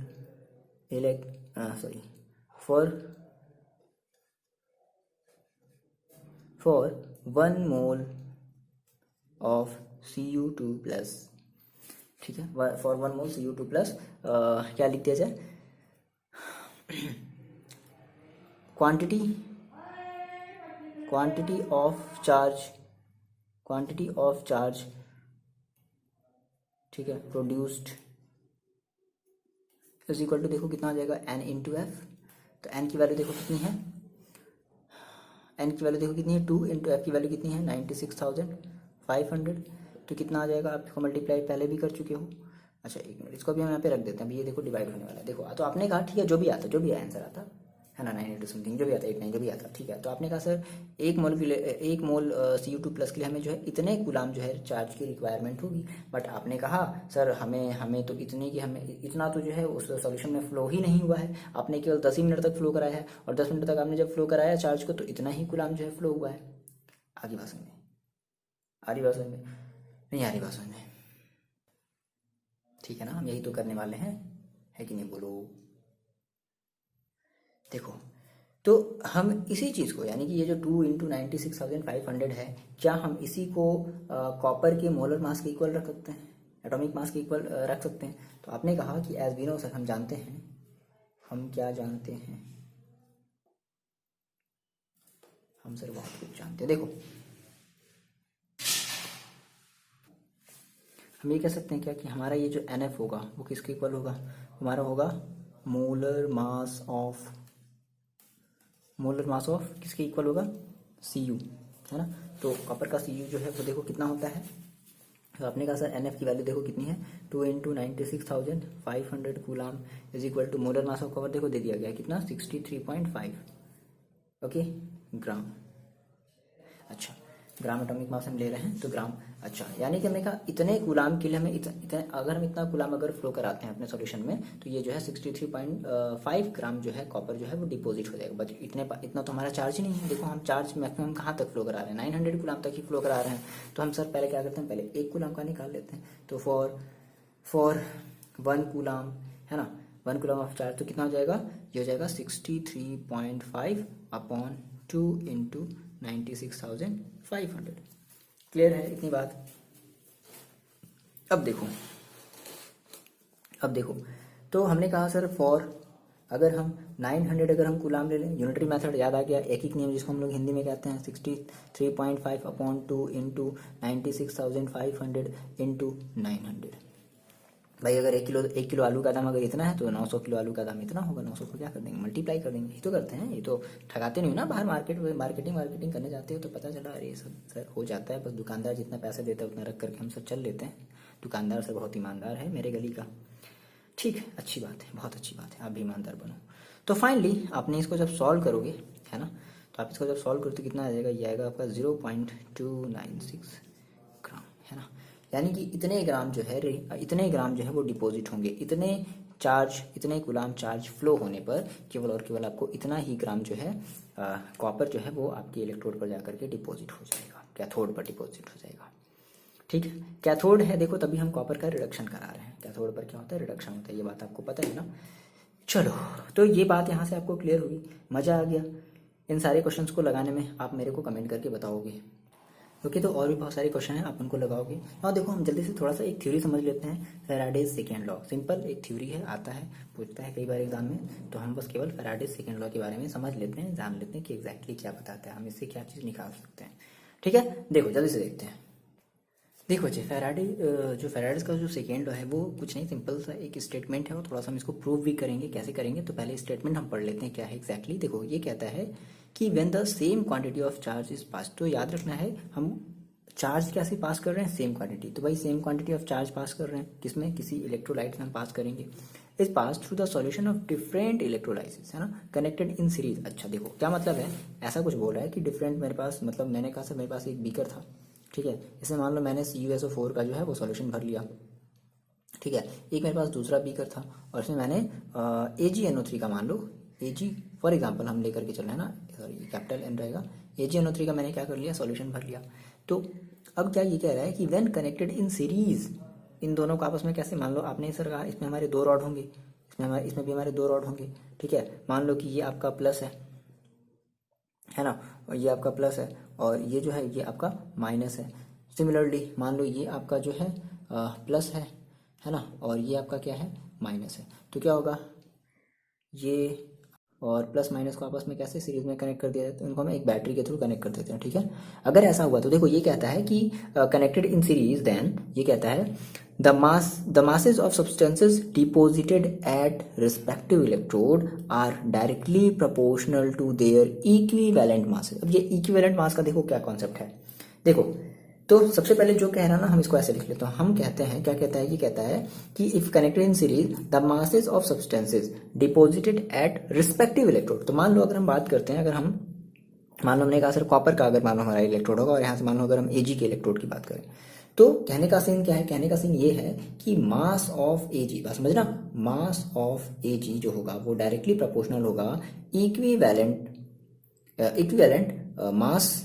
for 1 mole of Cu2 plus, ठीक है, फॉर 1 मोल Cu2 प्लस, क्या लिख दिया जाए, क्वांटिटी ऑफ चार्ज, ठीक है, प्रोड्यूस्ड इज इक्वल टू, देखो कितना आ जाएगा, n इंटू एफ। तो n की वैल्यू देखो कितनी है, n की वैल्यू देखो कितनी है, 2 इंटू एफ की वैल्यू कितनी है, 96,500। तो कितना आ जाएगा, आप इसको मल्टीप्लाई पहले भी कर चुके हो। अच्छा एक मिनट, इसको भी हम यहाँ पे रख देते हैं, अभी ये देखो डिवाइड होने वाला है। देखो तो आपने कहा ठीक है, जो भी आता, जो भी आंसर आता है ना, 9 इंटू समथिंग, जो भी आता 89, जो भी आता, ठीक है। तो आपने कहा सर 1 मोल Cu2 प्लस के लिए हमें जो है इतने कूलाम जो है चार्ज की रिक्वायरमेंट होगी। बट आपने कहा सर हमें तो इतने की, हमें इतना तो जो है उस सॉल्यूशन में फ्लो ही नहीं हुआ है, आपने केवल 10 ही मिनट तक फ्लो कराया है, और 10 मिनट तक आपने जब फ्लो कराया चार्ज को, तो इतना ही कूलाम जो है फ्लो हुआ है। आगे बात समझ में, आ रही बात समझ में, नहीं आ रही बात समझ में, ठीक है ना, हम यही तो करने वाले हैं, है कि नहीं, बोलो। देखो तो हम इसी चीज़ को, यानी कि ये जो 2 इंटू 96,500 है, क्या हम इसी को कॉपर के मोलर मास के इक्वल रख सकते हैं, एटॉमिक मास के इक्वल रख सकते हैं। तो आपने कहा कि एज वी नो सर, हम जानते हैं, हम क्या जानते हैं, हम सर बहुत कुछ जानते हैं। देखो हम ये कह सकते हैं क्या, कि हमारा ये जो NF होगा वो किसके इक्वल होगा, हमारा होगा मोलर मास ऑफ किसके इक्वल होगा, Cu, है ना। तो कॉपर का Cu जो है वो देखो कितना होता है, तो आपने कहा सर NF की वैल्यू देखो कितनी है, 2 into 96,500 coulomb is equal to molar mass of copper, देखो दे दिया गया कितना, 63.5, ओके, ग्राम। अच्छा, ग्राम एटॉमिक मास हम ले रहे हैं, तो ग्राम। अच्छा, यानी कि हमने कहा इतने कूलाम के लिए हमें अगर हम इतना कूलाम अगर फ्लो कराते हैं अपने सॉल्यूशन में, तो ये जो है 63.5 ग्राम जो है कॉपर जो है वो डिपॉजिट हो जाएगा। बट इतना तो हमारा चार्ज ही नहीं है। देखो हम चार्ज मैक्सिमम कहाँ तक फ्लो करा रहे हैं, 900 कूलाम तक ही फ्लो करा रहे हैं। तो हम सर पहले क्या करते हैं, पहले 1 कूलाम का निकाल लेते हैं। तो फॉर 1 कूलाम, है ना, 1 कूलाम ऑफ चार्ज, तो कितना हो जाएगा, ये हो जाएगा 63.5 अपॉन 2 इंटू 96,500। क्लियर है इतनी बात। अब देखो तो हमने कहा सर फॉर, अगर हम 900 अगर हम कूलाम ले लें, यूनिटरी मेथड याद आ गया, एक नियम जिसको हम लोग हिंदी में कहते हैं 63.5 अपॉन 2 इंटू 96,500 इंटू 900। भाई अगर 1 किलो आलू का दाम अगर इतना है, तो 900 किलो आलू का दाम इतना होगा। 900 को क्या कर देंगे, मल्टीप्लाई कर देंगे, यही तो करते हैं। ये तो ठगाते नहीं हो ना, बाहर मार्केटिंग करने जाते हो तो पता चला, अरे ये सब सर हो जाता है, बस दुकानदार जितना पैसे देता है उतना रख करके हम सब चल लेते हैं। दुकानदार सर बहुत ईमानदार है मेरे गली का। ठीक है, अच्छी बात है, बहुत अच्छी बात है, आप भी ईमानदार बनो। तो फाइनली आपने इसको जब सॉल्व करोगे, है ना, तो आप इसको जब सॉल्व करो तो कितना आ जाएगा, ये आएगा आपका 0.296 ग्राम, है ना। यानी कि इतने ग्राम जो है वो डिपॉजिट होंगे, इतने कूलाम चार्ज फ्लो होने पर केवल और केवल आपको इतना ही ग्राम जो है कॉपर जो है वो आपके इलेक्ट्रोड पर जाकर के डिपॉजिट हो जाएगा, कैथोड पर डिपॉजिट हो जाएगा। ठीक है, कैथोड है, देखो तभी हम कॉपर का रिडक्शन करा रहे हैं। कैथोड पर क्या होता है, रिडक्शन होता है, ये बात आपको पता है ना। चलो, तो ये बात यहाँ से आपको क्लियर हुई, मज़ा आ गया। इन सारे क्वेश्चंस को लगाने में आप मेरे को कमेंट करके बताओगे, ओके। तो और भी बहुत सारे क्वेश्चन हैं, आप उनको लगाओगे। और देखो हम जल्दी से थोड़ा सा एक थ्योरी समझ लेते हैं, फैराडेज सेकेंड लॉ। सिंपल एक थ्योरी है, आता है, पूछता है कई बार एग्जाम में, तो हम बस केवल फैराडेज सेकेंड लॉ के बारे में समझ लेते हैं, जान लेते हैं कि एग्जैक्टली क्या बताता है, हम इससे क्या चीज़ निकाल सकते हैं। ठीक है, देखो जल्दी से देखते हैं। देखो जी, फैराडेज का जो सेकेंड लॉ है वो कुछ नहीं, सिंपल सा एक स्टेटमेंट है, और थोड़ा सा हम इसको प्रूव भी करेंगे। कैसे करेंगे, तो पहले स्टेटमेंट हम पढ़ लेते हैं क्या है एग्जैक्टली। देखो ये कहता है कि when the same quantity of charge is pass, तो याद रखना है हम चार्ज कैसे पास कर रहे हैं, सेम क्वांटिटी। तो भाई सेम क्वांटिटी ऑफ चार्ज पास कर रहे हैं किसमें, किसी इलेक्ट्रोलाइट में हम पास करेंगे। Is pass through the solution of different electrolysis, है ना, कनेक्टेड इन सीरीज। अच्छा देखो क्या मतलब है, ऐसा कुछ बोल रहा है कि डिफरेंट, मेरे पास मतलब मैंने कहा सर मेरे पास एक बीकर था, ठीक है। इसमें मान लो मैंने CuSO4 का जो है वो सॉल्यूशन भर लिया, ठीक है। एक मेरे पास दूसरा बीकर था और इसमें मैंने AgNO3 का, मान लो Ag फॉर एग्जांपल हम लेकर के चल रहे हैं ना, सॉरी कैपिटल N रहेगा, AgNO3 का मैंने क्या कर लिया, सॉल्यूशन भर लिया। तो अब क्या ये कह रहा है कि व्हेन कनेक्टेड इन सीरीज, इन दोनों को आपस में कैसे, मान लो आपने सर कहा इसमें हमारे 2 रॉड होंगे, इसमें भी हमारे 2 रॉड होंगे, ठीक है। मान लो कि ये आपका प्लस है ना, और ये आपका प्लस है और ये जो है ये आपका माइनस है। सिमिलरली मान लो ये आपका जो है प्लस है ना, और ये आपका क्या है, माइनस है। तो क्या होगा, ये और प्लस माइनस को आपस में कैसे सीरीज में कनेक्ट कर दिया जाता है, उनको हम एक बैटरी के थ्रू कनेक्ट कर देते हैं, ठीक है। अगर ऐसा हुआ तो देखो ये कहता है कि कनेक्टेड इन सीरीज, देन ये कहता है the masses of substances deposited at respective electrode are directly proportional to their equivalent masses। अब ये इक्विवेलेंट मास का देखो क्या कॉन्सेप्ट है, देखो तो सबसे पहले जो कह रहा है ना, हम इसको ऐसे लिख लेते हैं। हम कहते हैं, क्या कहता है, ये कहता है कि if connected in series the masses of substances deposited at respective electrode। तो मान लो अगर हम बात करते हैं, अगर हम मान लो हमने कहा सर कॉपर का अगर मान लो हमारा इलेक्ट्रोड होगा, और यहाँ से मान लो अगर हम Ag के इलेक्ट्रोड की बात करें, तो कहने का सीन क्या है, कहने का सीन ये है कि मास ऑफ Ag, बात समझना, मास ऑफ Ag जो होगा वो डायरेक्टली प्रोपोर्शनल होगा equivalent mass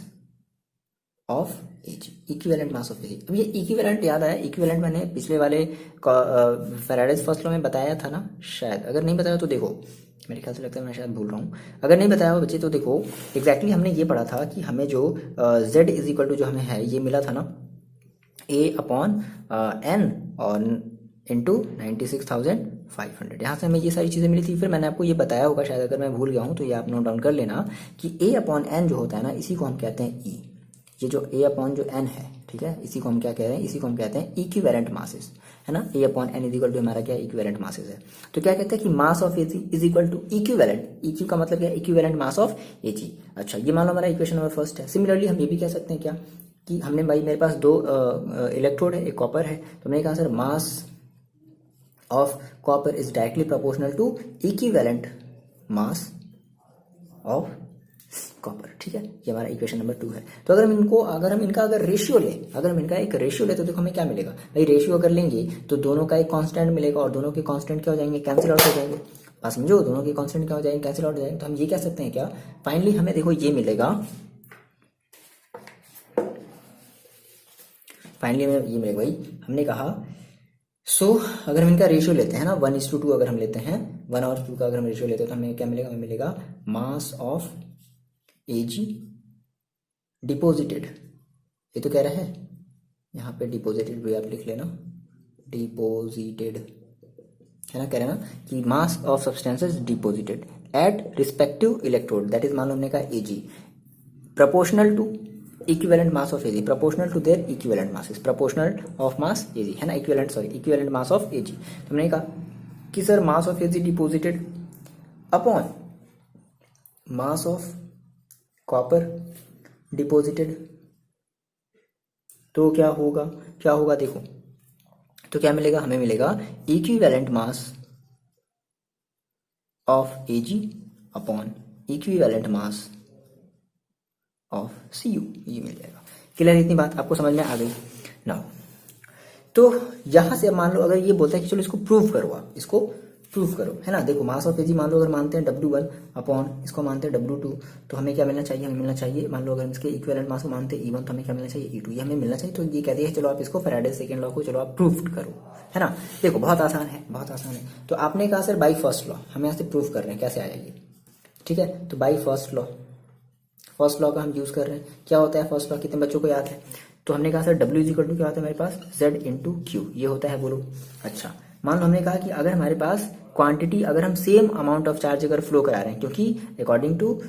of Ag, equivalent mass of Ag। अब ये इक्विवेलेंट याद आया, इक्विवेलेंट मैंने पिछले वाले फैराडेज फर्स्ट लॉ में बताया था ना शायद, अगर नहीं बताया तो देखो, मेरे ख्याल से लगता है मैं शायद भूल रहा हूँ, अगर नहीं बताया हो बच्चे तो देखो एग्जैक्टली हमने ये पढ़ा था कि हमें जो Z इज इक्वल टू जो हमें है ये मिला था ना A/N और इंटू 96,500, यहाँ से हमें ये सारी चीज़ें मिली थी। फिर मैंने आपको ये बताया होगा शायद, अगर मैं भूल गया हूँ तो ये आप नोट डाउन कर लेना कि A/N जो होता है ना, इसी को हम कहते हैं E। ये जो A/N है, ठीक है, इसी को हम क्या कह रहे हैं, इसी को हम कहते हैं इक्विवेलेंट मासेस, है ना। A/N इज इक्वल टू हमारा क्या, इक्विवेलेंट मासेस है। तो क्या कहते हैं कि mass of Ag is equal to equivalent, EQ का मतलब क्या है, इक्विवेलेंट मास ऑफ Ag। अच्छा, ये मान लो हमारा इक्वेशन नंबर फर्स्ट है। सिमिलरली हम ये भी कह सकते हैं क्या कि हमने भाई मेरे पास 2 इलेक्ट्रोड है, एक कॉपर है, तो मैंने कहा sir mass of copper is directly proportional to equivalent mass of copper, ठीक है। ये हमारा इक्वेशन नंबर 2 है। तो अगर हम इनका अगर रेशियो लें, अगर हम इनका एक रेशियो ले, तो देखो हमें क्या मिलेगा भाई, रेशियो अगर लेंगे तो दोनों का एक कांस्टेंट मिलेगा, और दोनों के कांस्टेंट क्या हो जाएंगे, कैंसिल आउट हो जाएंगे। बस समझो, दोनों के कांस्टेंट क्या हो जाएंगे, कैंसिल आउट हो जाएंगे। तो हम ये कह सकते हैं क्या, फाइनली हमें देखो ये मिलेगा, फाइनली हमें ये मिलेगा भाई, हमने कहा अगर हम इनका रेशियो लेते हैं ना 1:2, अगर हम लेते हैं 1 और 2 का अगर हम रेशियो लेते हैं तो हमें क्या मिलेगा, हमें मिलेगा मास ऑफ Ag डिपोजिटेड, ये तो कह रहा है यहाँ पे डिपोजिटेड भी आप लिख लेना, डिपोजिटेड है ना, कह रहे हैं ना कि mass of substances deposited at respective electrode, that is मान लो हमने कहा Ag proportional to equivalent mass of Ag, proportional to their equivalent masses, proportional of mass Ag, है ना, इक्विवेलेंट मास ऑफ Ag। तो हमने कहा कि sir mass of Ag deposited upon mass of copper deposited, तो क्या होगा देखो, तो क्या मिलेगा, हमें मिलेगा equivalent mass of Ag upon equivalent mass of Cu, ये मिल जाएगा। क्लियर, इतनी बात आपको समझ में आ गई ना। तो यहां से मान लो अगर ये बोलता है कि चलो इसको प्रूव करो, आप इसको प्रूव करो, है ना। देखो मास ऑफ Ag मान लो अगर मानते हैं W1 अपॉन इसको मानते हैं W2, तो हमें क्या मिलना चाहिए, हमें मिलना चाहिए, मान लो अगर हम इसके इक्विवेलेंट मास को मानते हैं E1, तो हमें क्या मिलना चाहिए, E2, ये हमें मिलना चाहिए। तो ये कहते हैं चलो आप इसको फैराडे सेकंड लॉ को चलो आप प्रूव करो, है ना। देखो बहुत आसान है, बहुत आसान है। तो आपने कहा सर बाई फर्स्ट लॉ, हम यहाँ से प्रूव कर रहे हैं, कैसे आया ये, ठीक है। तो बाई फर्स्ट लॉ का हम यूज कर रहे हैं। क्या होता है फर्स्ट लॉ, कितने बच्चों को याद है। तो हमने कहा sir W is equal to क्या होता है मेरे पास, Z इंटू Q, ये होता है, बोलो। अच्छा, मान लो हमने कहा कि अगर हमारे पास क्वांटिटी, अगर हम सेम अमाउंट ऑफ चार्ज अगर फ्लो करा रहे हैं, क्योंकि अकॉर्डिंग टू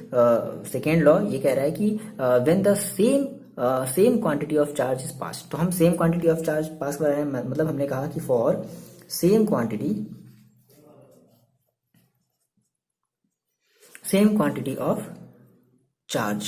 सेकेंड लॉ ये कह रहा है कि when the same quantity of charge is pass, तो हम सेम क्वांटिटी ऑफ चार्ज पास करा रहे हैं, मतलब हमने कहा कि for same quantity of charge,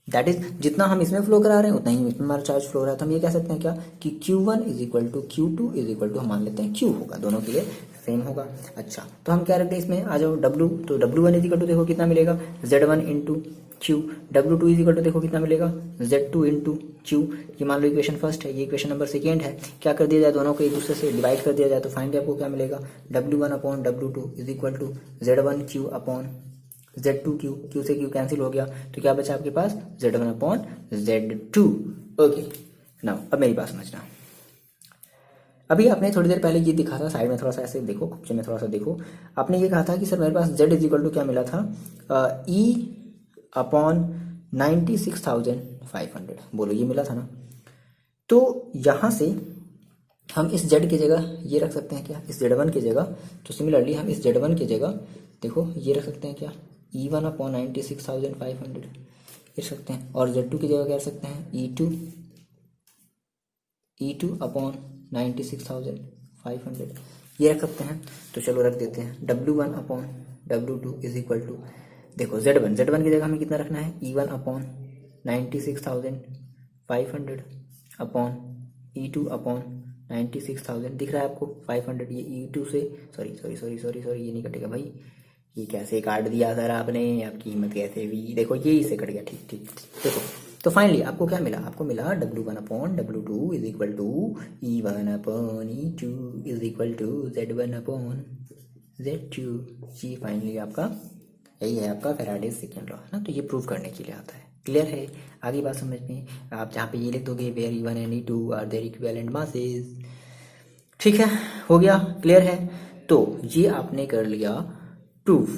that is जितना हम इसमें फ्लो करा रहे हैं उतना ही इसमें हमारा चार्ज फ्लो हो रहा है। तो हम ये कह सकते हैं क्या कि Q1 is equal to Q2 is equal to, हम मान लेते हैं Q होगा, दोनों के लिए सेम होगा। अच्छा, तो हम क्या रखते हैं इसमें, आ जाओ W, तो W1 इज इक्वल टू देखो कितना मिलेगा, Z1 into Q. W2 is equal to देखो कितना मिलेगा, Z2 इंटू क्यू। ये मान लो इक्वेशन फर्स्ट है, ये इक्वेशन नंबर सेकेंड है। क्या कर दिया जाए, दोनों को एक दूसरे से डिवाइड कर दिया जाए तो फाइनली आपको क्या मिलेगा, W1 upon W2 is equal to Z1 Q upon Z2 Q. Q से क्यू कैंसिल हो गया तो क्या बचा आपके पास, Z1 upon Z2। Okay now अब मेरी बात समझना। अभी आपने थोड़ी देर पहले ये दिखा था, साइड में थोड़ा सा ऐसे देखो, खुपचे में थोड़ा सा देखो, आपने ये कहा था कि सर मेरे पास Z इज इक्वल टू क्या मिला था, E अपॉन 96,500, बोलो ये मिला था ना। तो यहाँ से हम इस Z की जगह ये रख सकते हैं क्या, इस Z1 की जगह। तो सिमिलरली हम इस Z1 की जगह देखो ये रख सकते हैं क्या, E1 अपॉन 96,500 रख सकते हैं। और Z2 की जगह क्या रख सकते हैं, E2 अपॉन 96,500 ये रख सकते हैं। तो चलो रख देते हैं, W1 upon W2 is equal to देखो Z1 की जगह हमें कितना रखना है, E1 upon 96,500 upon E2 upon 96,000 दिख रहा है आपको 500। ये E2 से सॉरी ये नहीं कटेगा भाई, ये कैसे काट दिया सर आपने, आपकी हिम्मत कैसे भी, देखो ये इससे कट गया, ठीक ठीक देखो। तो फाइनली आपको क्या मिला, आपको मिला W1 upon W2 is equal to E1 upon E2 is equal to Z1 upon Z2। ये फाइनली आपका यही है आपका फैराडेज सेकेंड लॉ, है ना। तो ये प्रूव करने के लिए आता है, क्लियर है। आगे बात समझ में, आप जहाँ पे ये लिख दोगे where E1 and E2 are their equivalent masses, ठीक है, हो गया, क्लियर है। तो ये आपने कर लिया प्रूफ,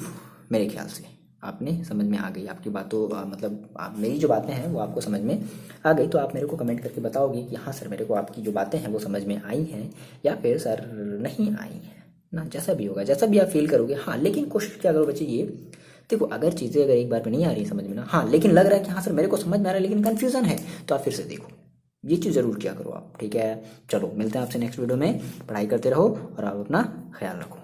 मेरे ख्याल से आपने समझ में आ गई आपकी बातों, मतलब मेरी जो बातें हैं वो आपको समझ में आ गई। तो आप मेरे को कमेंट करके बताओगे कि हाँ सर मेरे को आपकी जो बातें हैं वो समझ में आई हैं, या फिर सर नहीं आई हैं ना, जैसा भी होगा, जैसा भी आप फील करोगे। हाँ लेकिन कोशिश क्या करो बच्चे, ये देखो अगर चीज़ें अगर एक बार में नहीं आ रही समझ में ना, हाँ लेकिन लग रहा है कि हाँ सर मेरे को समझ में आ रहा है लेकिन कन्फ्यूजन है, तो आप फिर से देखो, ये चीज़ ज़रूर किया करो आप, ठीक है। चलो मिलते हैं आपसे नेक्स्ट वीडियो में, पढ़ाई करते रहो और आप अपना ख्याल रखो।